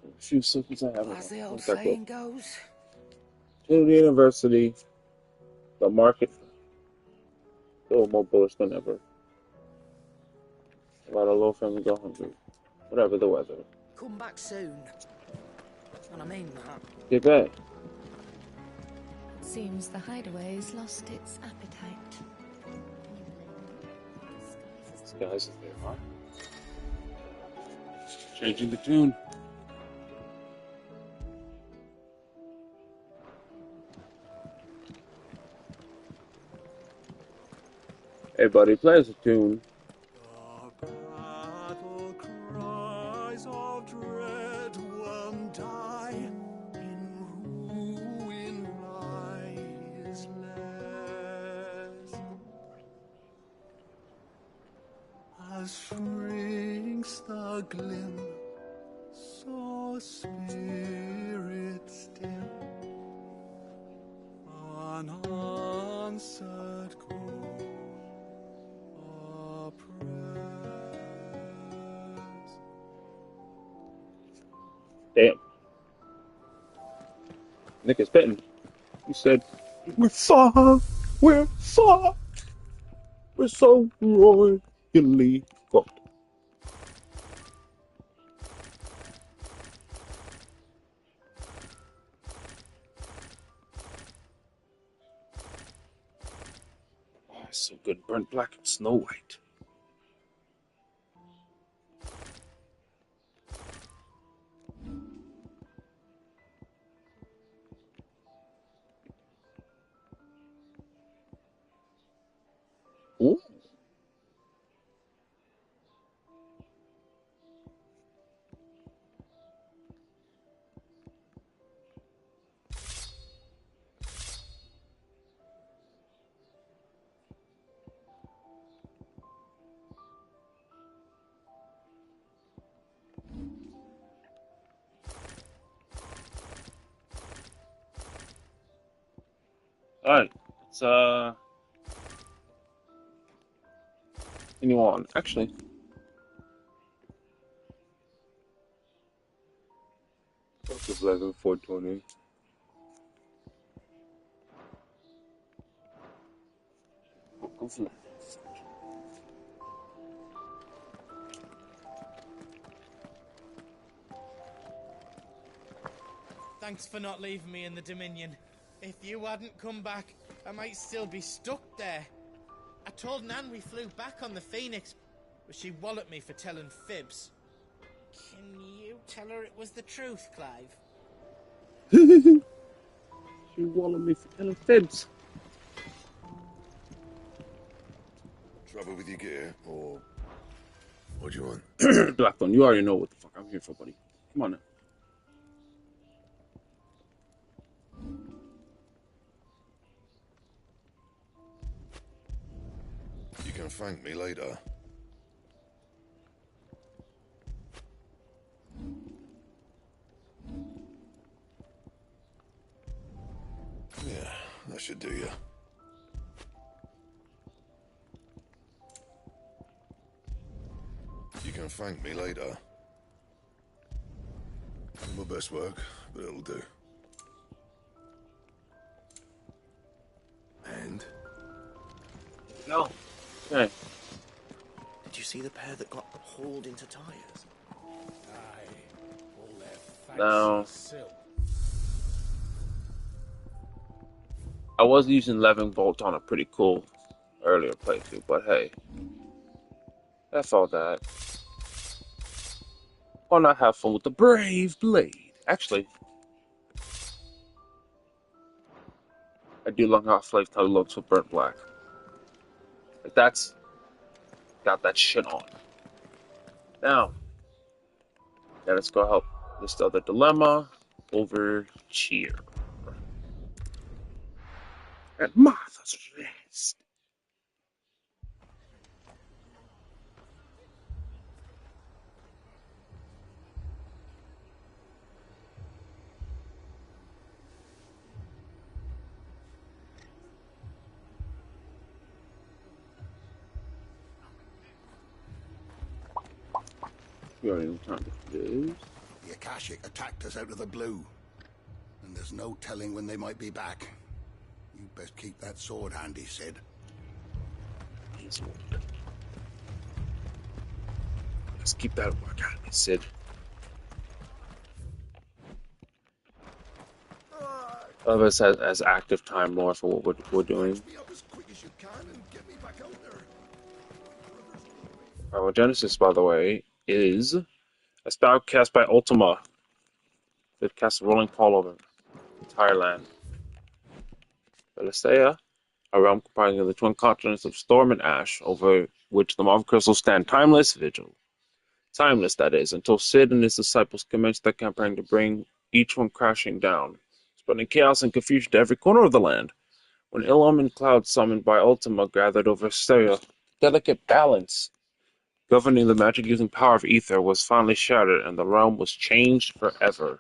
A few seconds I have. As the old saying goes. To the university, the market, still more bullish than ever. A lot of low families go hungry. Whatever the weather. Come back soon. And I mean that. Get back. Seems the hideaway's lost its appetite. Disguise is there, huh? Changing the tune. Everybody plays a tune. Battle cries of dread one die, in ruin lies less. As shrinks the glim, so spirit still, unanswered call. Damn. Nick is bitten. He said, we're far, we're far. We're so royally fucked. Oh, it's so good. Burnt black and Snow White. Ooh. Alright, let's continue on. Actually, this is level 420. Go for it. Thanks for not leaving me in the Dominion. If you hadn't come back, I might still be stuck there. I told Nan we flew back on the Phoenix, but she walloped me for telling fibs. Can you tell her it was the truth, Clive? She wallowed me for telling fibs. Trouble with your gear, or what do you want? Blackthorn, you already know what the fuck I'm here for, buddy. Come on now. You can thank me later. Yeah, that should do you. You can thank me later. My best work, but it'll do. And? No. Okay. Did you see the pair that got hauled into tires? Aye. All their No. fancy silk. I was using Levin Bolt on a pretty cool earlier playthrough, but hey. That's all that. Why not have fun with the Brave Blade? Actually, I do like how Slave Tug looks with burnt black. Like that's got that shit on. Now, yeah, let's go help this other dilemma over here. At Martha's Rest. We already know time to do. The Akashic attacked us out of the blue, and there's no telling when they might be back. You best keep that sword handy, Sid. Let's keep that work out, Sid. All of us has active time more for what we're doing. Well, Genesis, by the way, is a spell cast by Ultima that casts a rolling pall over the entire land. Belisea, a realm comprising of the twin continents of Storm and Ash, over which the Marvel crystals stand timeless vigil. Timeless, that is, until Sid and his disciples commence their campaign to bring each one crashing down, spreading chaos and confusion to every corner of the land. When ill-omened clouds summoned by Ultima gathered over Steria, delicate balance governing the magic-using power of ether was finally shattered, and the realm was changed forever.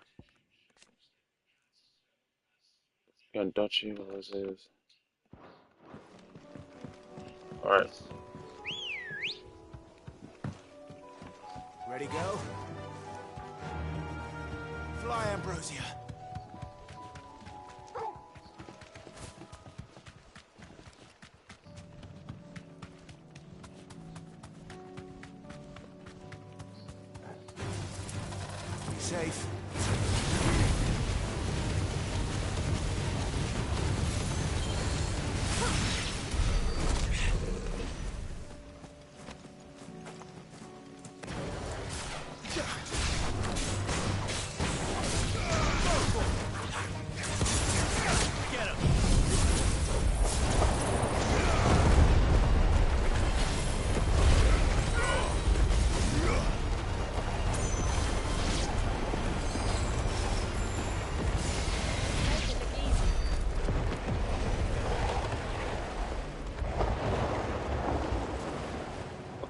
And Duchy was his. Alright. Ready, go? Fly, Ambrosia. Be safe.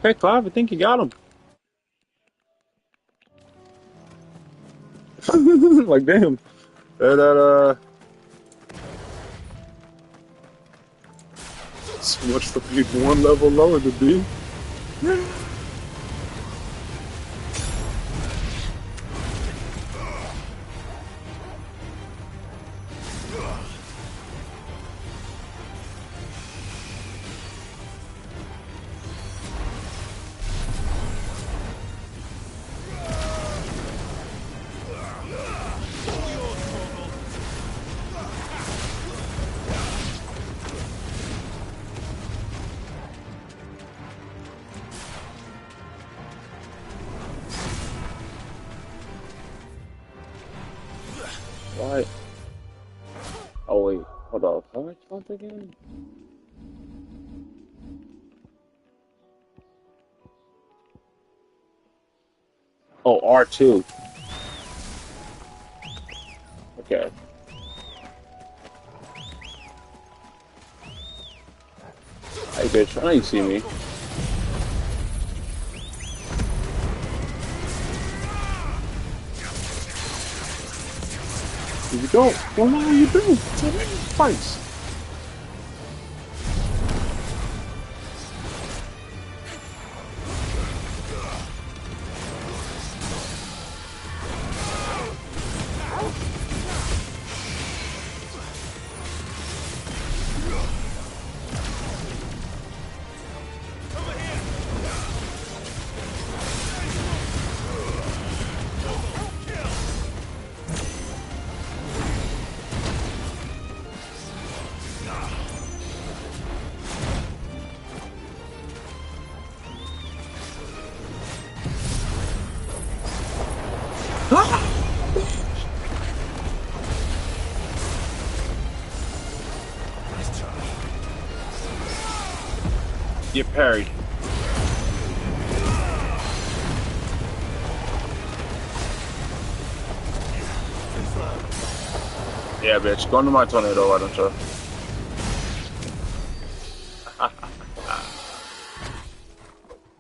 Okay, Clive, I think you got him. Like, damn. So much for being one level lower to be. Why? Oh wait, hold up. How much month again? Oh, R2. Okay. Hey bitch, I know you see me. If you don't know how you do. Twice. Get parried. Yeah, bitch. Go into my tornado, why don't you?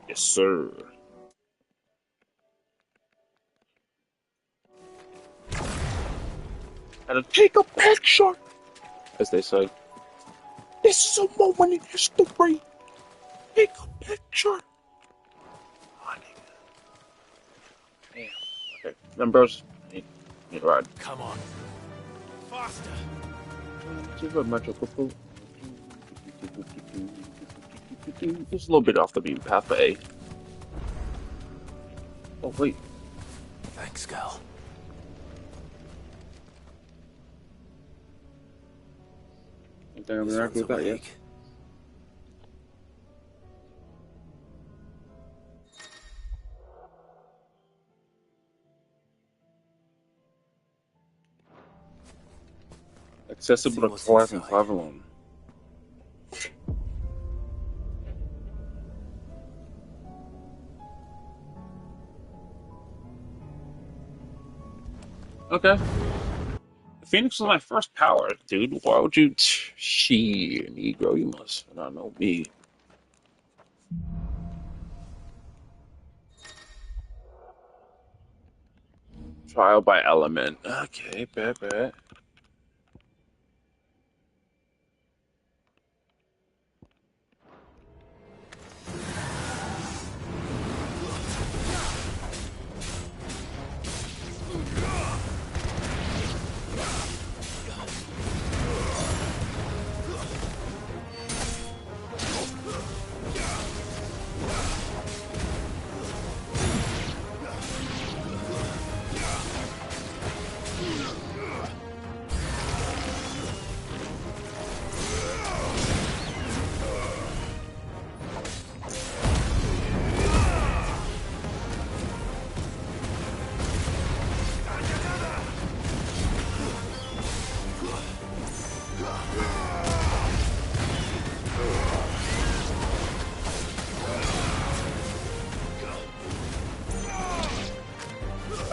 Yes, sir. And take a picture, as they say. This is a moment in history. Take a picture. Damn. Okay, then bros, need a ride. Come on. Faster. There's a little bit off the beaten path, but hey. Oh, wait. Thanks, Gal. Anything I'm gonna with that yet? Accessible to Clive and Clive alone. Okay. The Phoenix was my first power, dude. Why would you? She, Negro, you must not know me. Trial by element. Okay, bet.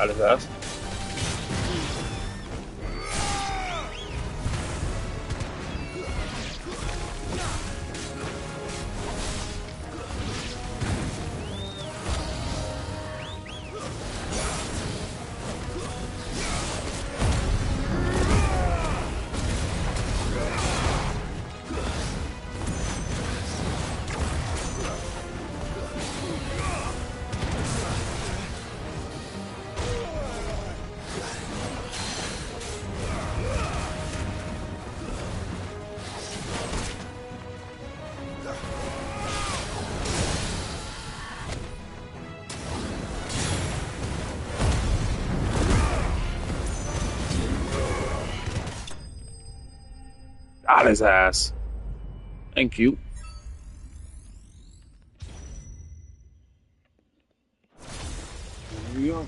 Got his ass. Got his ass. Thank you. Here we go.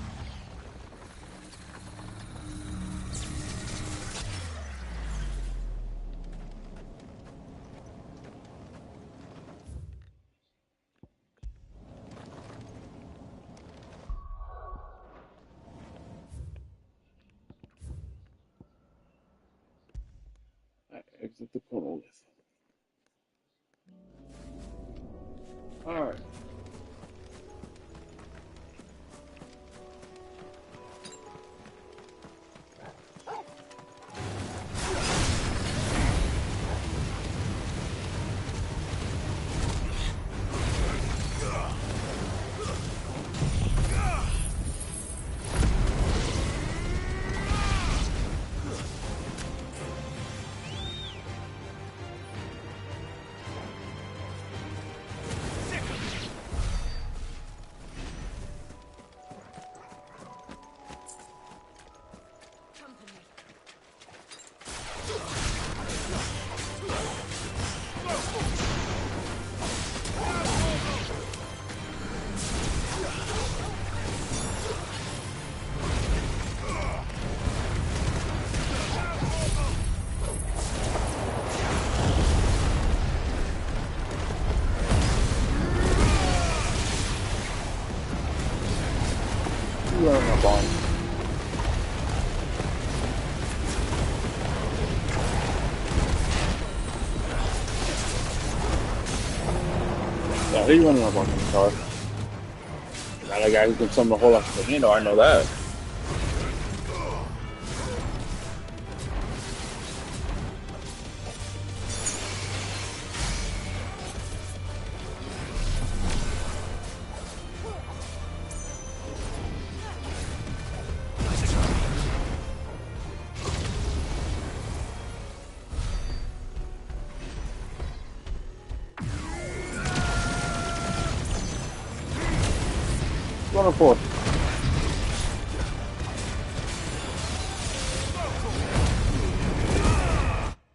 Exit the portal with. Alright. you running up on? Yeah, he's running up on the car. Not a guy who can summon a whole lot of hand, I know that. Wonderful.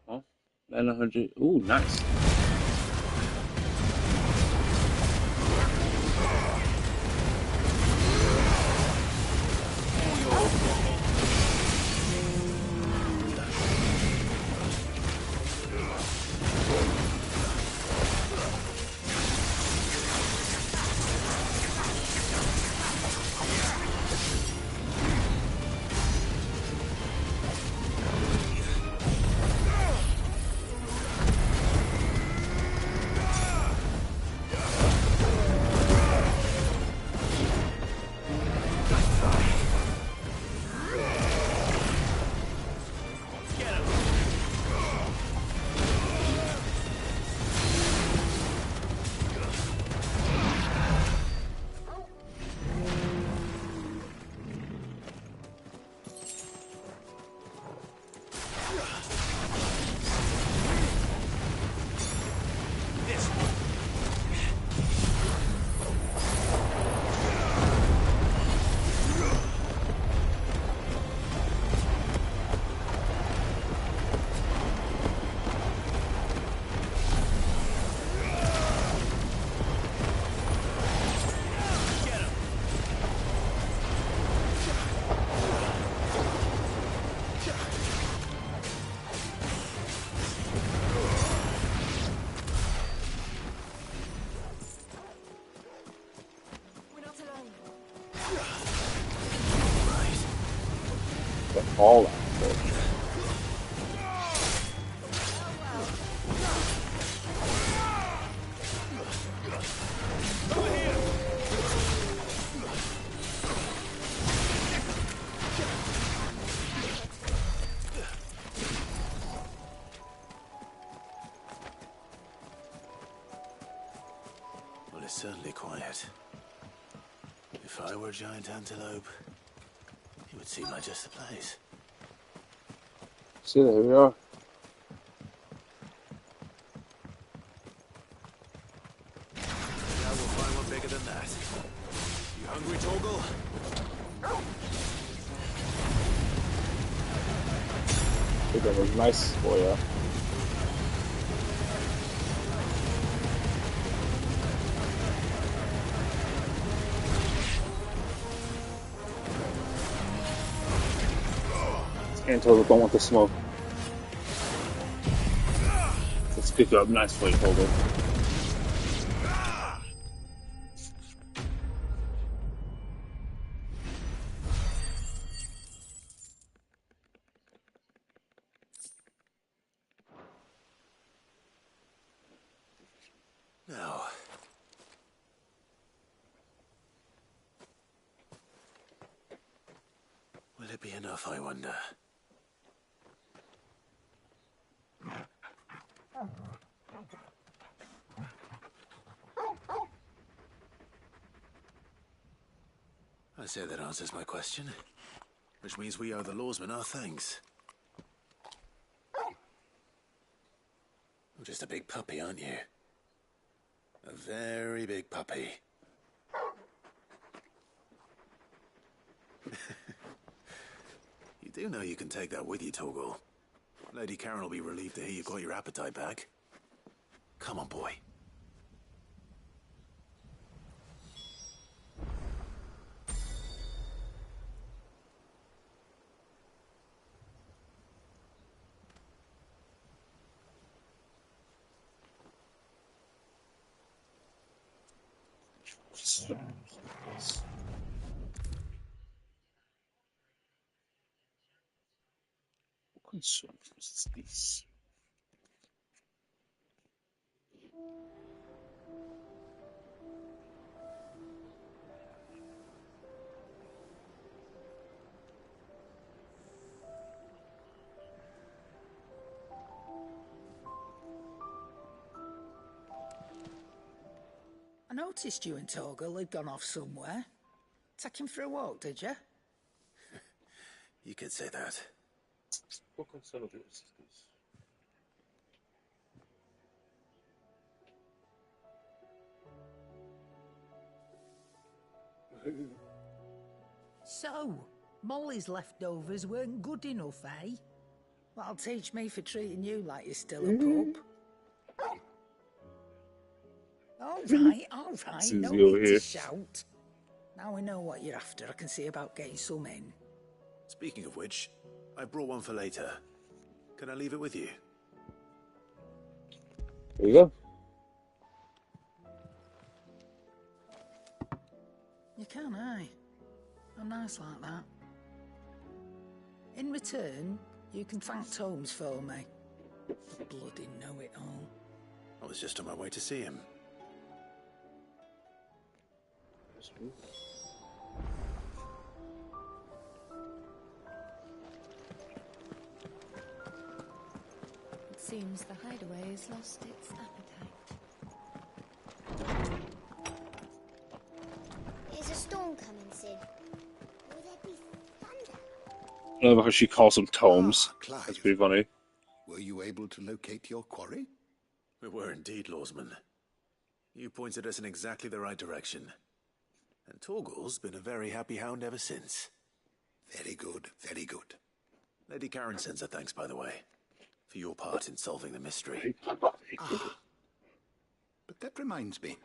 Huh? 900. Ooh, nice. All that. Well, it's certainly quiet. If I were a giant antelope, it would seem like just the place. See, there we are. Now we'll find one bigger than that. You hungry, Torgal? I think that was nice for you. Until don't want the smoke. Let's pick you up nice for you, Holder. Now, will it be enough, I wonder? I say that answers my question. Which means we owe the lawsmen our thanks. You're just a big puppy, aren't you? A very big puppy. You do know you can take that with you, Torgal. Lady Karen will be relieved to hear you got your appetite back. Come on, boy. Consumibles. I noticed you and Torgal had gone off somewhere. Take him for a walk, did you? You could say that. What consumables is this? So, Molly's leftovers weren't good enough, eh? That'll teach me for treating you like you're still a pup. All right, no need to shout. Now we know what you're after, I can see about getting some in. Speaking of which, I brought one for later. Can I leave it with you? There you go. You can, eh? I'm nice like that. In return, you can thank Tomes for me. Bloody know-it-all. I was just on my way to see him. It seems the hideaway has lost its appetite. Is a storm coming, Sid? Will there be thunder? I love how she calls them tomes. That's pretty funny. Were you able to locate your quarry? We were indeed, Lawsman. You pointed us in exactly the right direction. And Torgal's been a very happy hound ever since. Very good, very good. Lady Karen sends her thanks, by the way, for your part in solving the mystery. Ah. But that reminds me.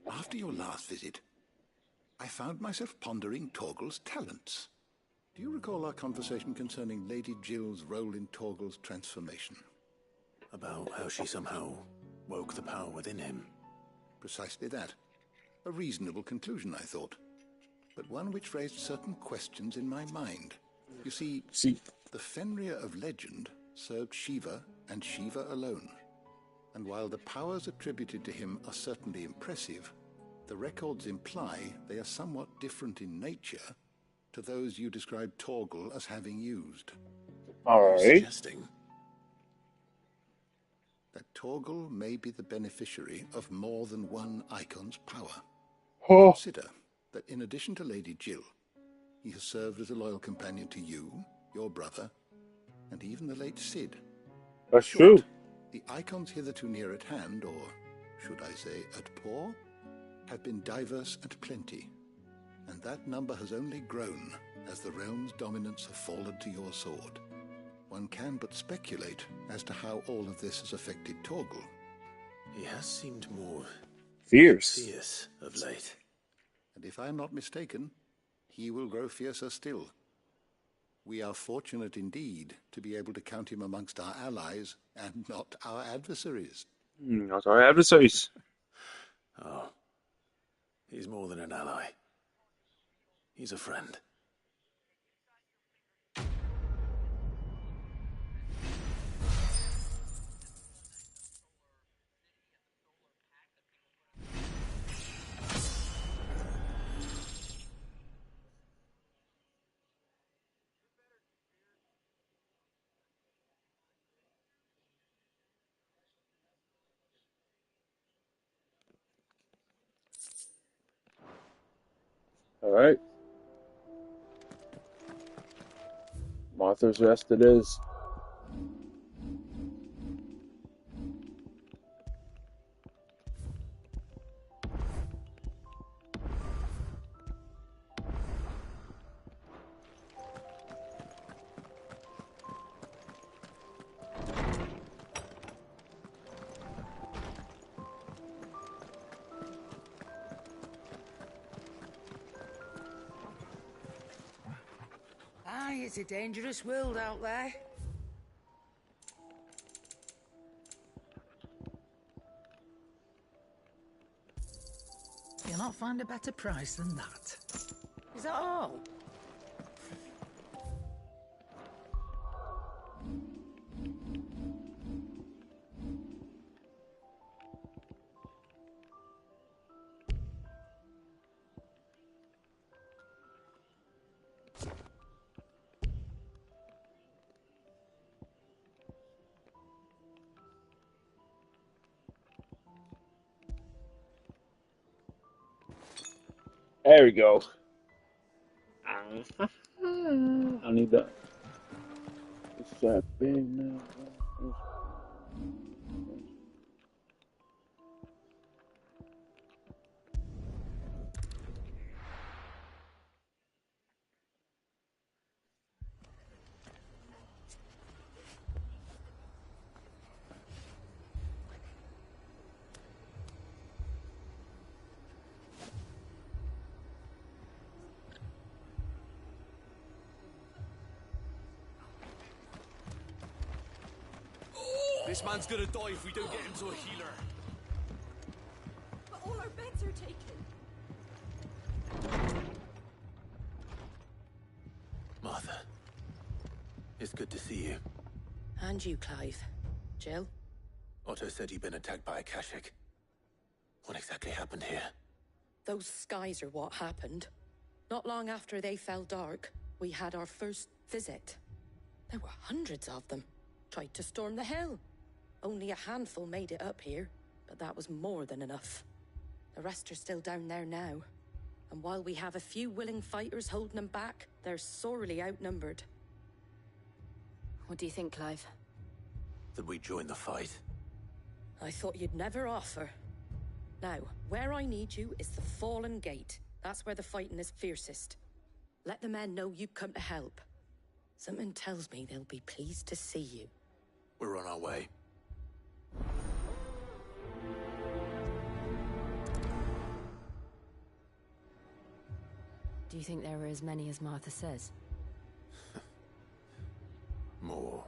After your last visit, I found myself pondering Torgal's talents. Do you recall our conversation concerning Lady Jill's role in Torgal's transformation? About how she somehow woke the power within him. Precisely that. A reasonable conclusion, I thought, but one which raised certain questions in my mind. You see, the Fenrir of legend served Shiva and Shiva alone. And while the powers attributed to him are certainly impressive, the records imply they are somewhat different in nature to those you described Torgal as having used. All right. Suggesting that Torgal may be the beneficiary of more than one icon's power. Oh. Consider that in addition to Lady Jill, he has served as a loyal companion to you, your brother, and even the late Sid. That's true. The icons hitherto near at hand, or should I say at paw, have been diverse and plenty, and that number has only grown as the realm's dominance have fallen to your sword. One can but speculate as to how all of this has affected Torgal. he has seemed more fierce of late. And if I am not mistaken, he will grow fiercer still. We are fortunate indeed to be able to count him amongst our allies and not our adversaries. Not our adversaries. Oh, he's more than an ally. He's a friend. All right. Martha's Rest it is. It's a dangerous world out there. You'll not find a better price than that. Is that all? There we go. I need that. It's that big now. This man's gonna die if we don't get him to a healer. But all our beds are taken. Martha, it's good to see you. And you, Clive. Jill? Otto said you'd been attacked by a Kashik. What exactly happened here? Those skies are what happened. Not long after they fell dark, we had our first visit. There were hundreds of them. Tried to storm the hill. Only a handful made it up here, but that was more than enough. The rest are still down there now. And while we have a few willing fighters holding them back, they're sorely outnumbered. What do you think, Clive? That we join the fight. I thought you'd never offer. Now, where I need you is the Fallen Gate. That's where the fighting is fiercest. Let the men know you come to help. Something tells me they'll be pleased to see you. We're on our way. Do you think there were as many as Martha says? More.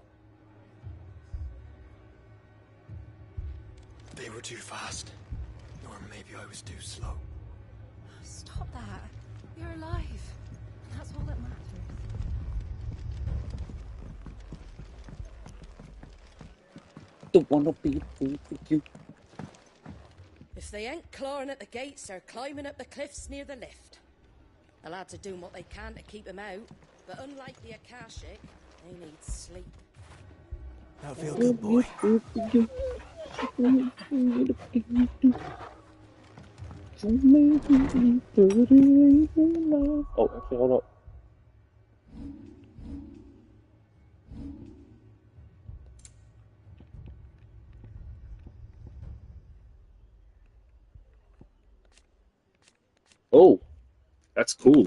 They were too fast. Or maybe I was too slow. Stop that. You're alive. And that's all that matters. Don't wanna be a fool with you. If they ain't clawing at the gates, they're climbing up the cliffs near the lift. The lads are doing what they can to keep them out, but unlike the Akashic, they need sleep. That'll feel good, boy. Oh, actually, hold up. Oh, that's cool.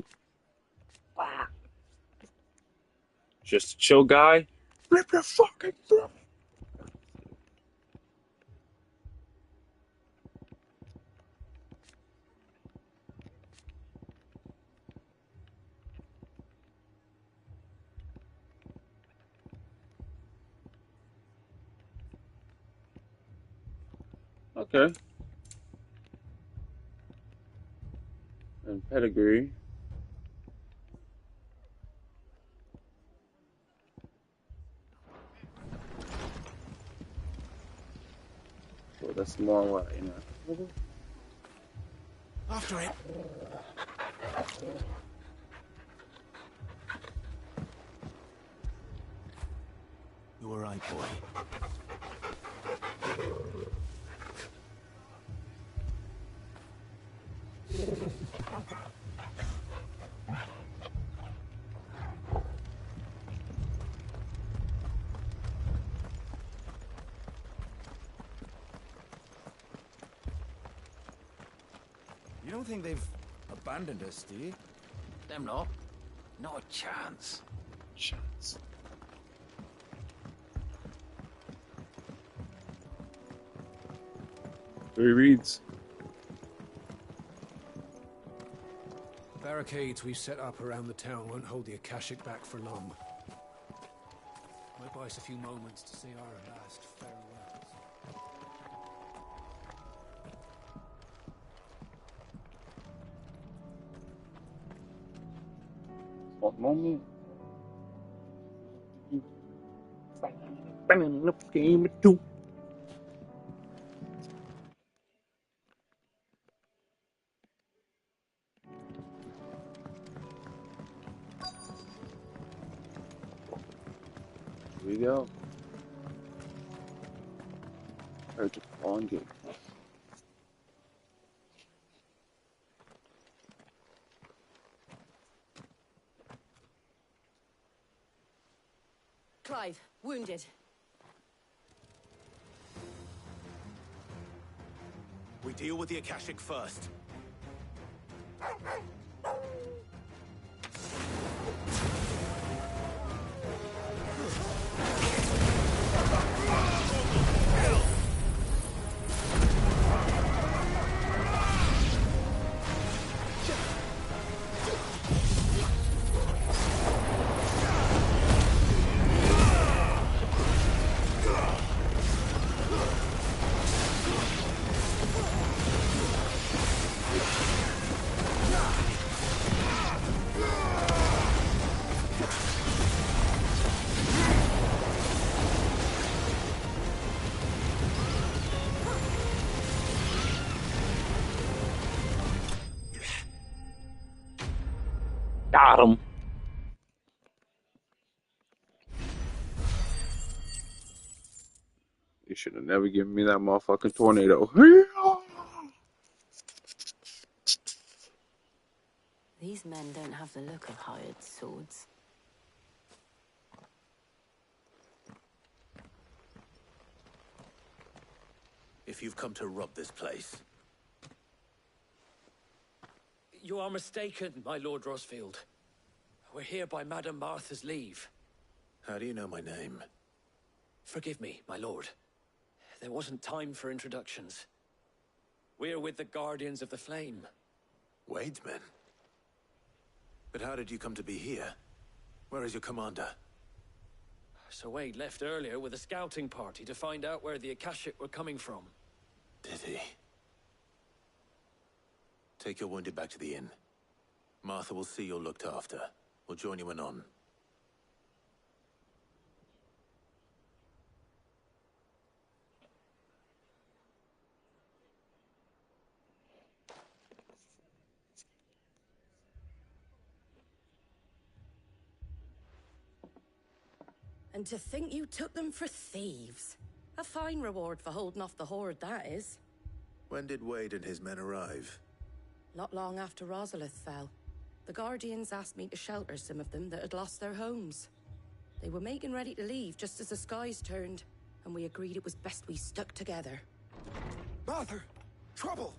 Just a chill guy. Rip your fucking throat. Okay. And pedigree. Well, that's more what, you know. After it. You were right, boy. You don't think they've abandoned us, do you? Them not. Not a chance. Chance. Three reads. The barricades we've set up around the town won't hold the Akashic back for long. Might buy us a few moments to say our last farewells. What moment? Game two. Here we go. Urgent on game. Clive, wounded. We deal with the Akashic first. Got him. You should have never given me that motherfucking tornado. These men don't have the look of hired swords. If you've come to rob this place, You are mistaken, my Lord Rosfield. We're here by Madame Martha's leave. how do you know my name? Forgive me, my lord. There wasn't time for introductions. We're with the Guardians of the Flame. Wade's men? But how did you come to be here? Where is your commander? Sir Wade left earlier with a scouting party to find out where the Akashic were coming from. Did he? Take your wounded back to the inn. Martha will see you're looked after. We'll join you anon. And to think you took them for thieves. A fine reward for holding off the horde, that is. When did Wade and his men arrive? Not long after Rosalith fell. The Guardians asked me to shelter some of them that had lost their homes. They were making ready to leave just as the skies turned, and we agreed it was best we stuck together. Martha! Trouble!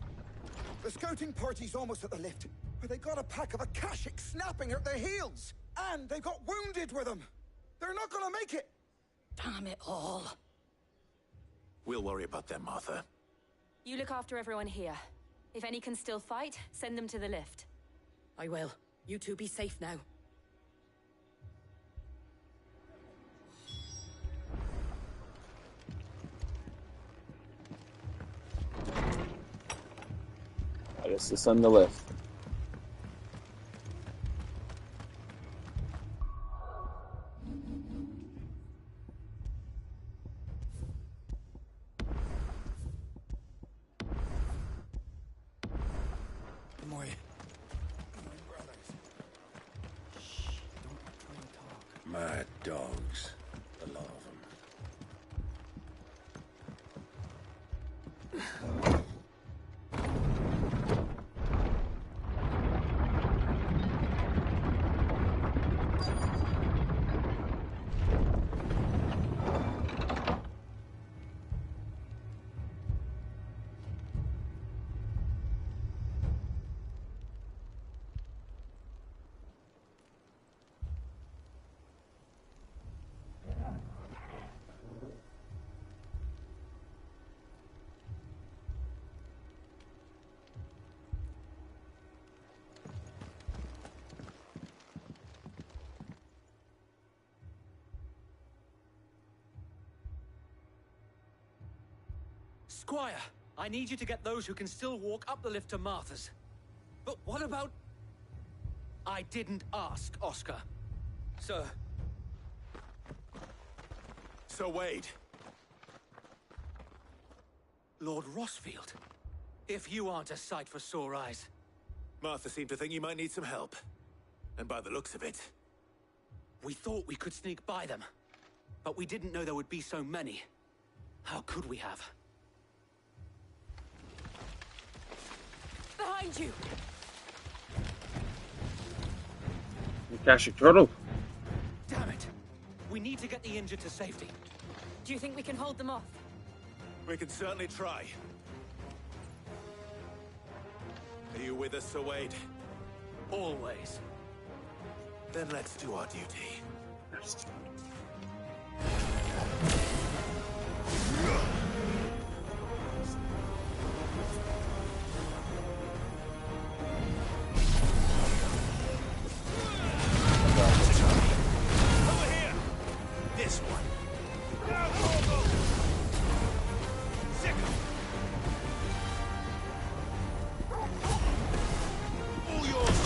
The scouting party's almost at the lift, where they got a pack of Akashic snapping at their heels! And they've got wounded with them! They're not gonna make it! Damn it all. We'll worry about them, Martha. You look after everyone here. If any can still fight, send them to the lift. I will. You two be safe now. I guess it's on the lift. Mad dogs. A lot of them. Squire, I need you to get those who can still walk up the lift to Martha's. But what about... I didn't ask, Oscar. Sir. Sir Wade. Lord Rosfield. If you aren't a sight for sore eyes. Martha seemed to think you might need some help. And by the looks of it... We thought we could sneak by them. But we didn't know there would be so many. How could we have? Behind you! Akashic turtle. Damn it! We We need to get the injured to safety. Do you think we can hold them off? We can certainly try. Are you with us, Sir Wade? Always. Then let's do our duty. Over here! This one. Sick 'em. All yours.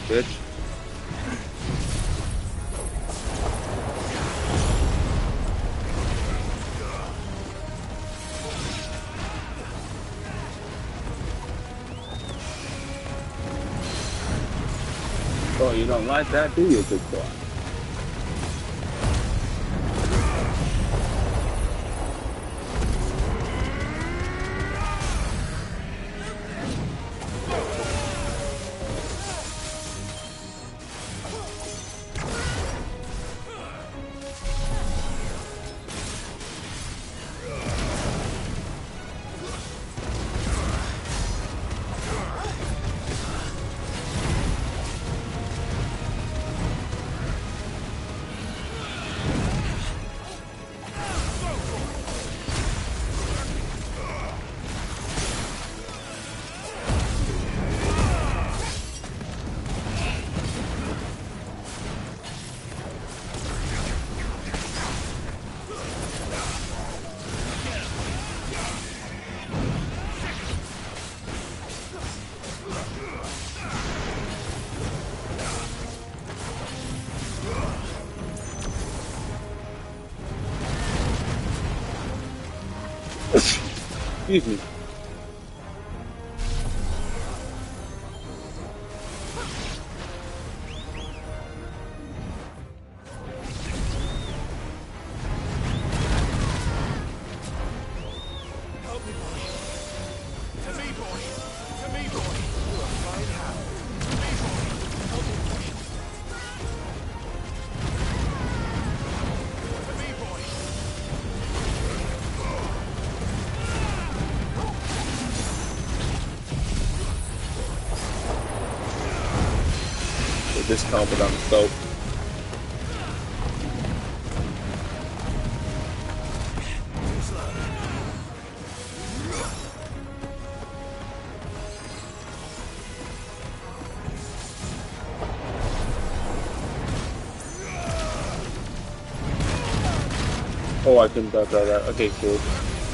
Bitch. Oh, you don't like that, do you, good boy? Excuse me. Help me, boy. To me, boy. To me, boy. You're a fine hound. To me, boy. Help me, boy. To me, boy. The discount on the scope. Oh, I couldn't dodge all that. Okay, cool.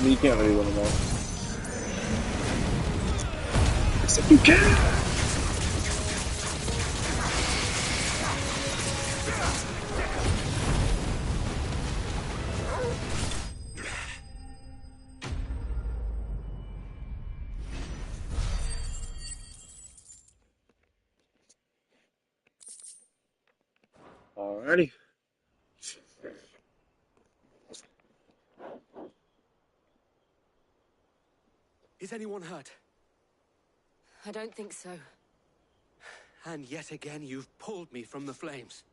You can't really win them all. Except you can! Alrighty. Is anyone hurt? I don't think so. And yet again, you've pulled me from the flames.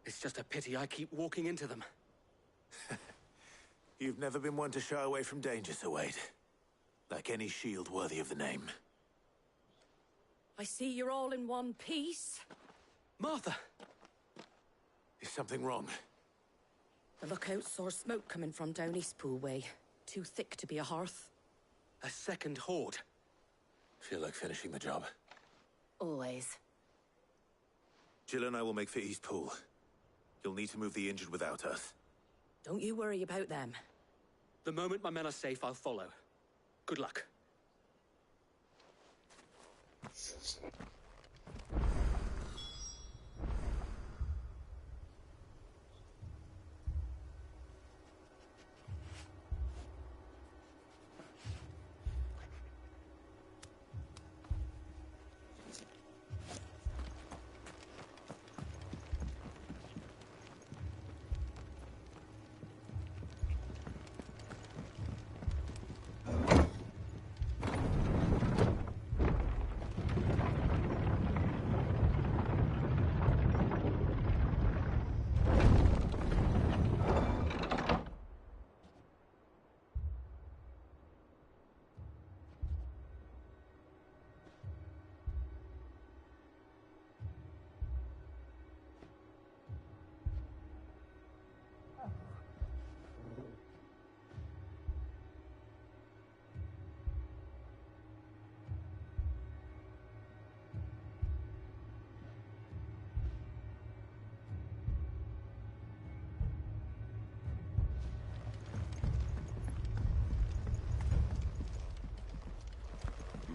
It's just a pity I keep walking into them. You've never been one to shy away from danger, Sir Wade. Like any shield worthy of the name. I see you're all in one piece. Martha! Is something wrong? The lookout saw smoke coming from down Eastpool way. Too thick to be a hearth. A second horde. Feel like finishing the job. Always. Jill and I will make for Eastpool. You'll need to move the injured without us. Don't you worry about them. The moment my men are safe, I'll follow. Good luck.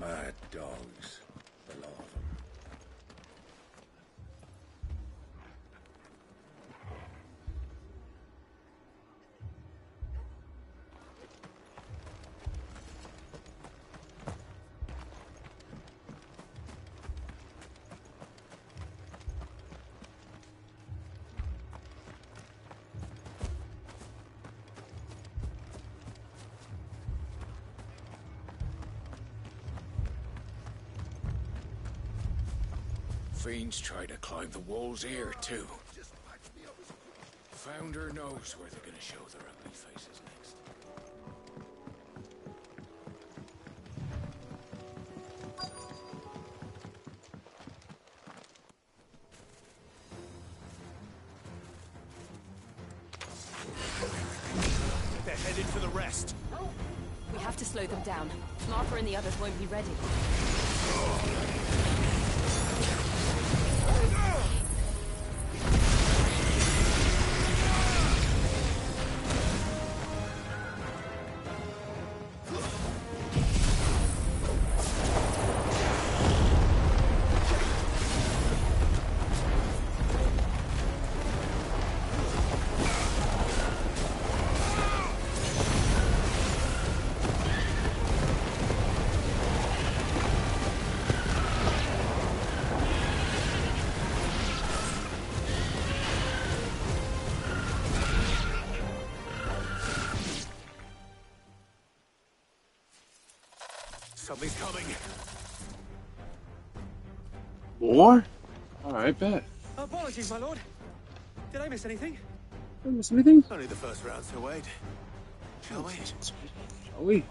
Mad dogs. The lot of them. Fiends try to climb the walls here, too. Founder knows where they're gonna show their ugly faces next. They're headed for the rest. We have to slow them down. Martha and the others won't be ready. Something's coming. More? Alright, bet. Apologies, my lord. Did I miss anything? Did I miss anything? Only the first round, so wait. Shall we? Shall we?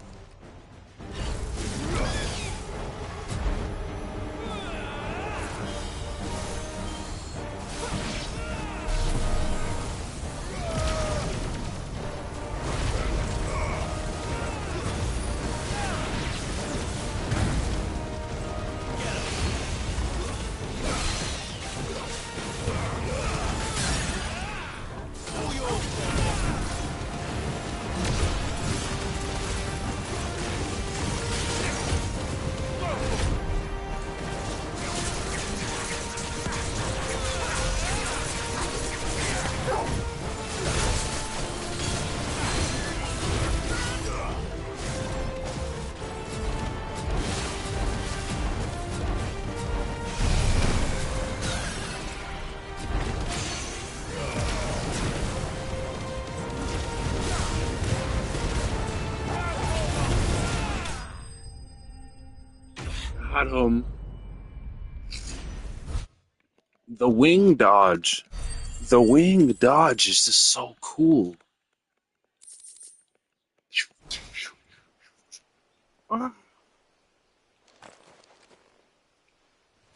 Got him. The wing dodge. The wing dodge is just so cool. Do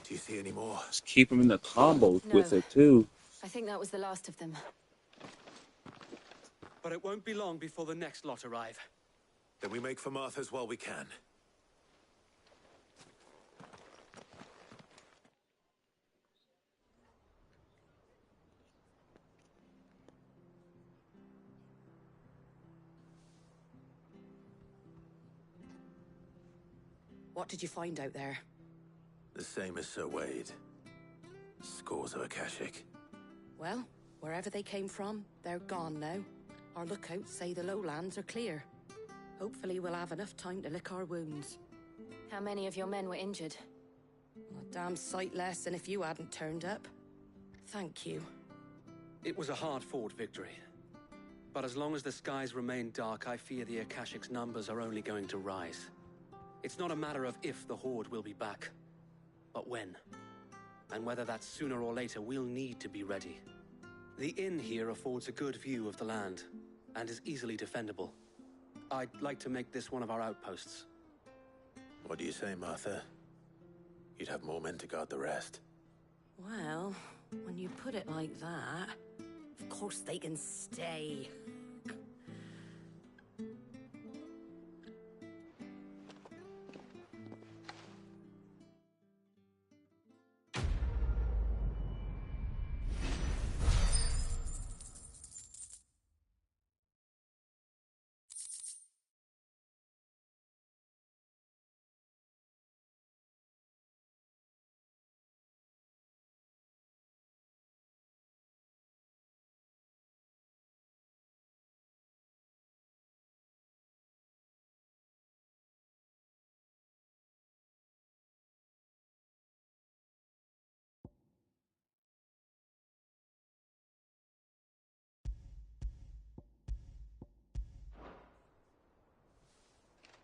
you see any more? Just keep him in the combos No. with it too. I think that was the last of them. But it won't be long before the next lot arrive. Then we make for Martha's while we can. What did you find out there? The same as Sir Wade. Scores of Akashic. Well, wherever they came from, they're gone now. Our lookouts say the lowlands are clear. Hopefully we'll have enough time to lick our wounds. How many of your men were injured? A damn sight less than if you hadn't turned up. Thank you. It was a hard-fought victory. But as long as the skies remain dark, I fear the Akashic's numbers are only going to rise. It's not a matter of if the Horde will be back, but when. And whether that's sooner or later, we'll need to be ready. The inn here affords a good view of the land, and is easily defendable. I'd like to make this one of our outposts. What do you say, Martha? You'd have more men to guard the rest. Well, when you put it like that, of course they can stay.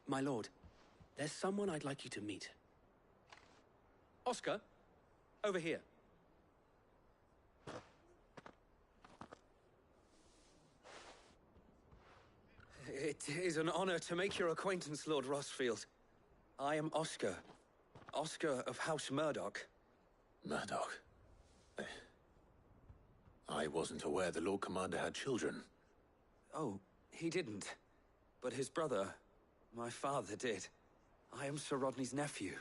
My lord, there's someone I'd like you to meet. Oscar, over here. It is an honor to make your acquaintance, Lord Rossfield. I am Oscar. Oscar of House Murdoch. Murdoch? I wasn't aware the Lord Commander had children. Oh, he didn't. But his brother, my father, did. I am Sir Rodney's nephew.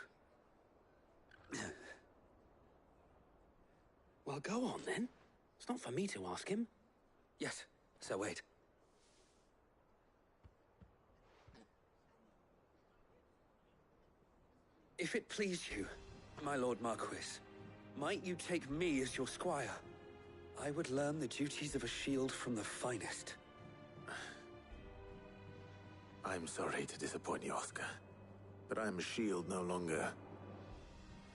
Well, go on, then. It's not for me to ask him. Yes, so wait. If it please you, my Lord Marquis, might you take me as your squire? I would learn the duties of a shield from the finest. I'm sorry to disappoint you, Oscar, but I'm a shield no longer.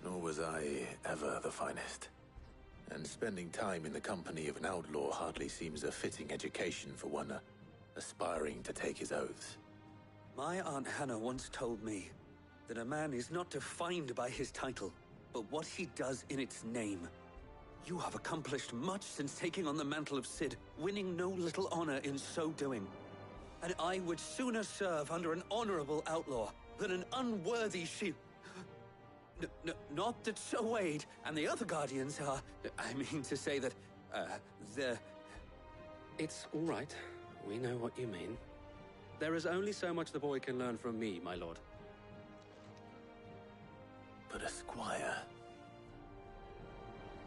Nor was I ever the finest. And spending time in the company of an outlaw hardly seems a fitting education for one aspiring to take his oaths. My Aunt Hannah once told me that a man is not defined by his title, but what he does in its name. You have accomplished much since taking on the mantle of Cid, winning no little honor in so doing. And I would sooner serve under an honorable outlaw than an unworthy shield. Not that Sir Wade and the other guardians are... I mean to say that, they're... It's all right. We know what you mean. There is only so much the boy can learn from me, my lord. But a squire...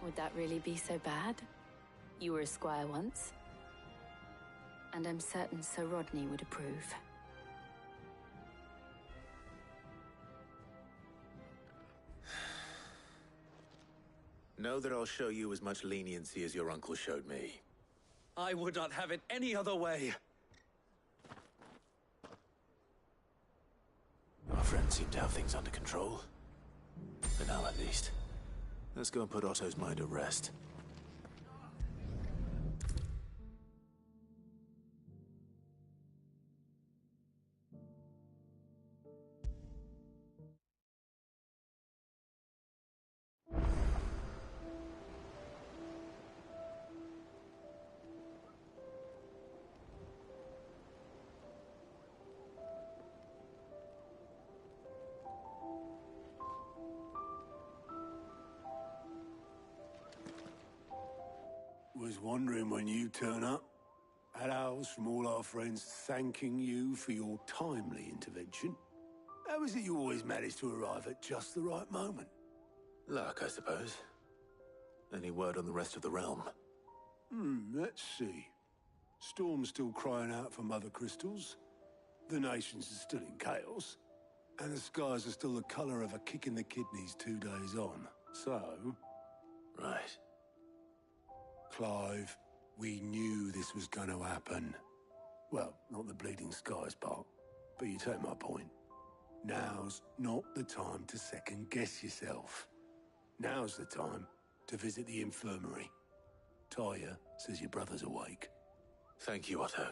Would that really be so bad? You were a squire once. And I'm certain Sir Rodney would approve. Know that I'll show you as much leniency as your uncle showed me. I would not have it any other way. Our friends seem to have things under control. For now, at least. Let's go and put Otto's mind at rest. Was wondering when you turn up. Had owls from all our friends thanking you for your timely intervention. How is it you always manage to arrive at just the right moment? Luck, I suppose. Any word on the rest of the realm? Let's see. Storm's still crying out for mother crystals. The nations are still in chaos. And the skies are still the colour of a kick in the kidneys 2 days on. So... Right. Clive, we knew this was going to happen. Well, not the bleeding skies part, but you take my point. Now's not the time to second-guess yourself. Now's the time to visit the infirmary. Talia says your brother's awake. Thank you, Otto.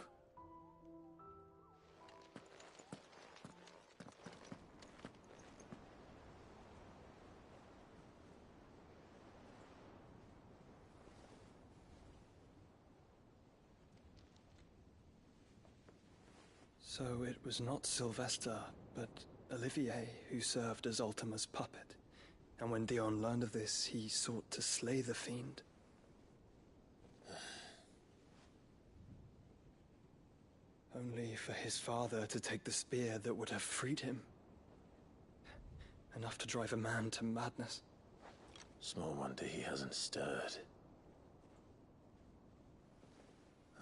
So it was not Sylvester, but Olivier who served as Ultima's puppet. And when Dion learned of this, he sought to slay the fiend. Only for his father to take the spear that would have freed him. Enough to drive a man to madness. Small wonder he hasn't stirred.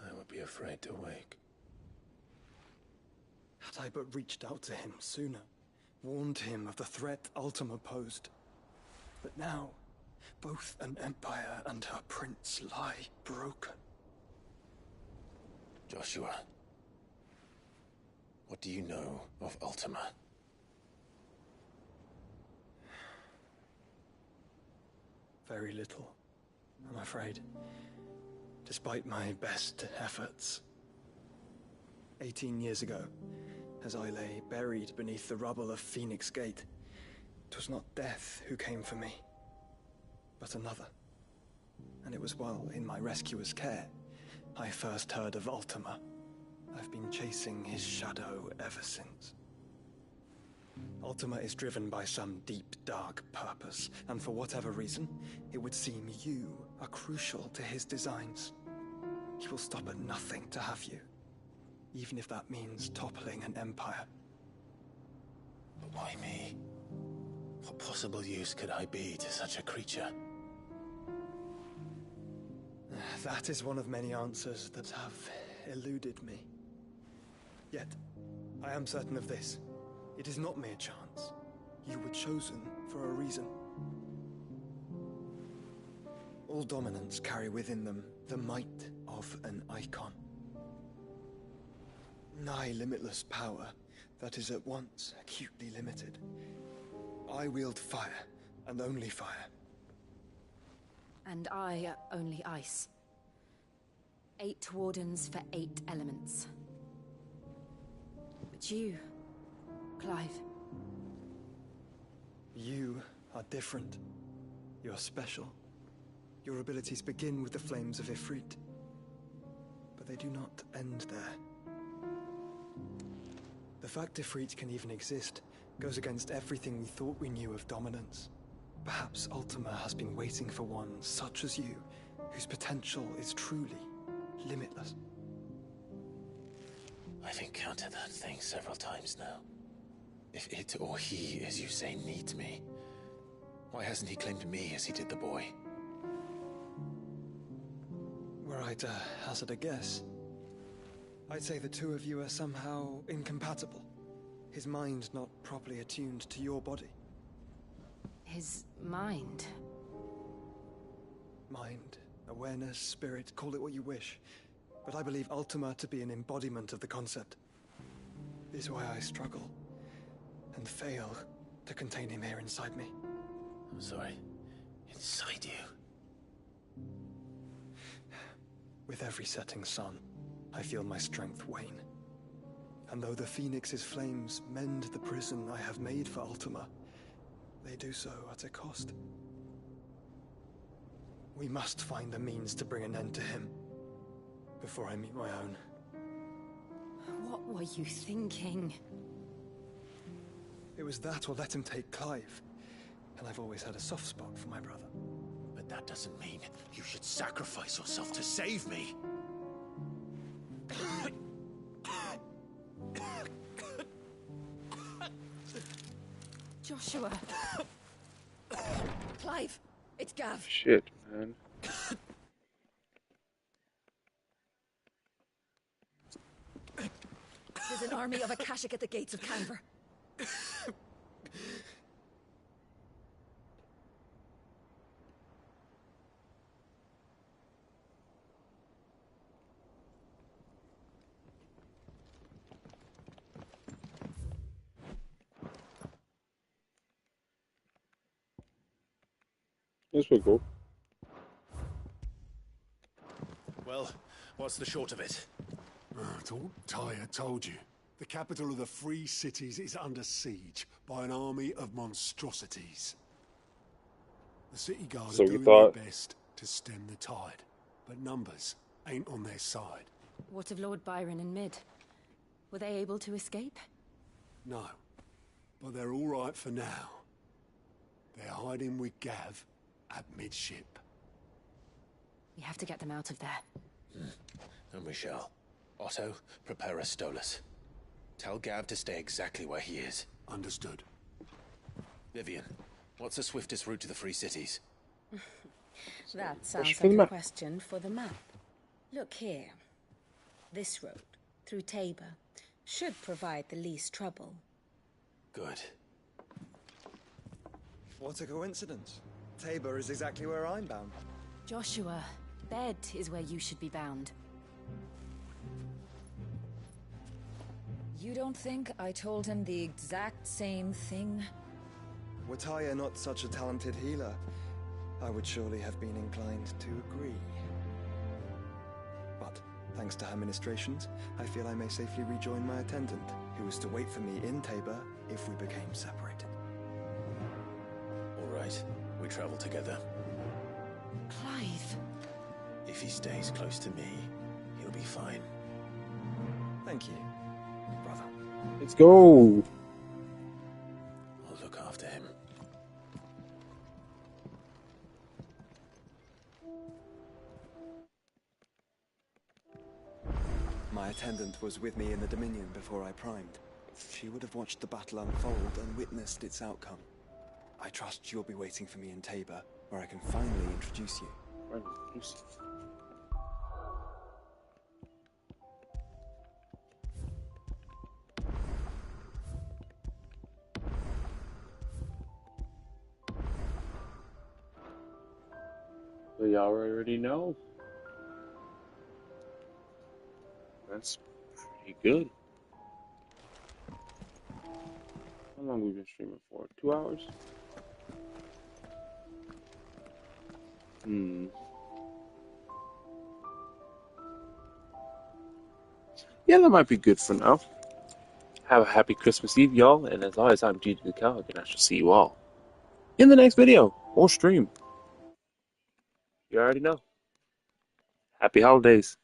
I would be afraid to wake. Had I but reached out to him sooner, warned him of the threat Ultima posed. But now, both an empire and her prince lie broken. Joshua, what do you know of Ultima? Very little, I'm afraid. Despite my best efforts. 18 years ago, as I lay buried beneath the rubble of Phoenix Gate. 'Twas not death who came for me, but another. And it was while in my rescuer's care I first heard of Ultima. I've been chasing his shadow ever since. Ultima is driven by some deep, dark purpose, and for whatever reason, it would seem you are crucial to his designs. He will stop at nothing to have you, even if that means toppling an empire. But why me? What possible use could I be to such a creature? That is one of many answers that have eluded me. Yet, I am certain of this. It is not mere chance. You were chosen for a reason. All dominants carry within them the might of an icon. Nigh limitless power that is at once acutely limited. I wield fire, and only fire. And I only ice. 8 wardens for 8 elements. But you, Clive. You are different. You're special. Your abilities begin with the flames of Ifrit, but they do not end there. The fact Ifrit can even exist goes against everything we thought we knew of dominance. Perhaps Ultima has been waiting for one such as you, whose potential is truly limitless. I've encountered that thing several times now. If it or he, as you say, needs me, why hasn't he claimed me as he did the boy? Were I to hazard a guess, I'd say the two of you are somehow incompatible. His mind not properly attuned to your body. His mind? Mind, awareness, spirit, call it what you wish. But I believe Ultima to be an embodiment of the concept. This is why I struggle and fail to contain him here inside me. I'm sorry. Inside you? With every setting sun, I feel my strength wane. And though the Phoenix's flames mend the prison I have made for Ultima, they do so at a cost. We must find the means to bring an end to him before I meet my own. What were you thinking? It was that or let him take Clive. And I've always had a soft spot for my brother. But that doesn't mean you should sacrifice yourself to save me. Joshua. Clive, it's Gav. Shit, man. There's an army of Akashic at the gates of Canver. This will go. Well, what's the short of it? It's all Tyre told you. The capital of the Free Cities is under siege by an army of monstrosities. The city guard So are you doing thought- their best to stem the tide, but numbers ain't on their side. What of Lord Byron and Mid? Were they able to escape? No, but they're all right for now. They're hiding with Gav at midship. We have to get them out of there. And we shall. Otto, prepare a Stolas. Tell Gav to stay exactly where he is. Understood. Vivian, what's the swiftest route to the Free Cities? That sounds for the like a map. question for the map. Look here. This road, through Tabor, should provide the least trouble. Good. What a coincidence. Tabor is exactly where I'm bound. Joshua, bed is where you should be bound. You don't think I told him the exact same thing? Were Tyre not such a talented healer, I would surely have been inclined to agree. But, thanks to her ministrations, I feel I may safely rejoin my attendant, who was to wait for me in Tabor if we became separated. All right, we travel together. Clive. If he stays close to me, he'll be fine. Thank you, brother. Let's go. I'll look after him. My attendant was with me in the Dominion before I primed. She would have watched the battle unfold and witnessed its outcome. I trust you'll be waiting for me in Tabor, where I can finally introduce you. So y'all already know. That's pretty good. How long have we been streaming for? 2 hours? Yeah, that might be good for now. Have a happy Christmas Eve, y'all. And as always, I'm GG the Coward, and I shall see you all in the next video or stream. You already know. Happy holidays.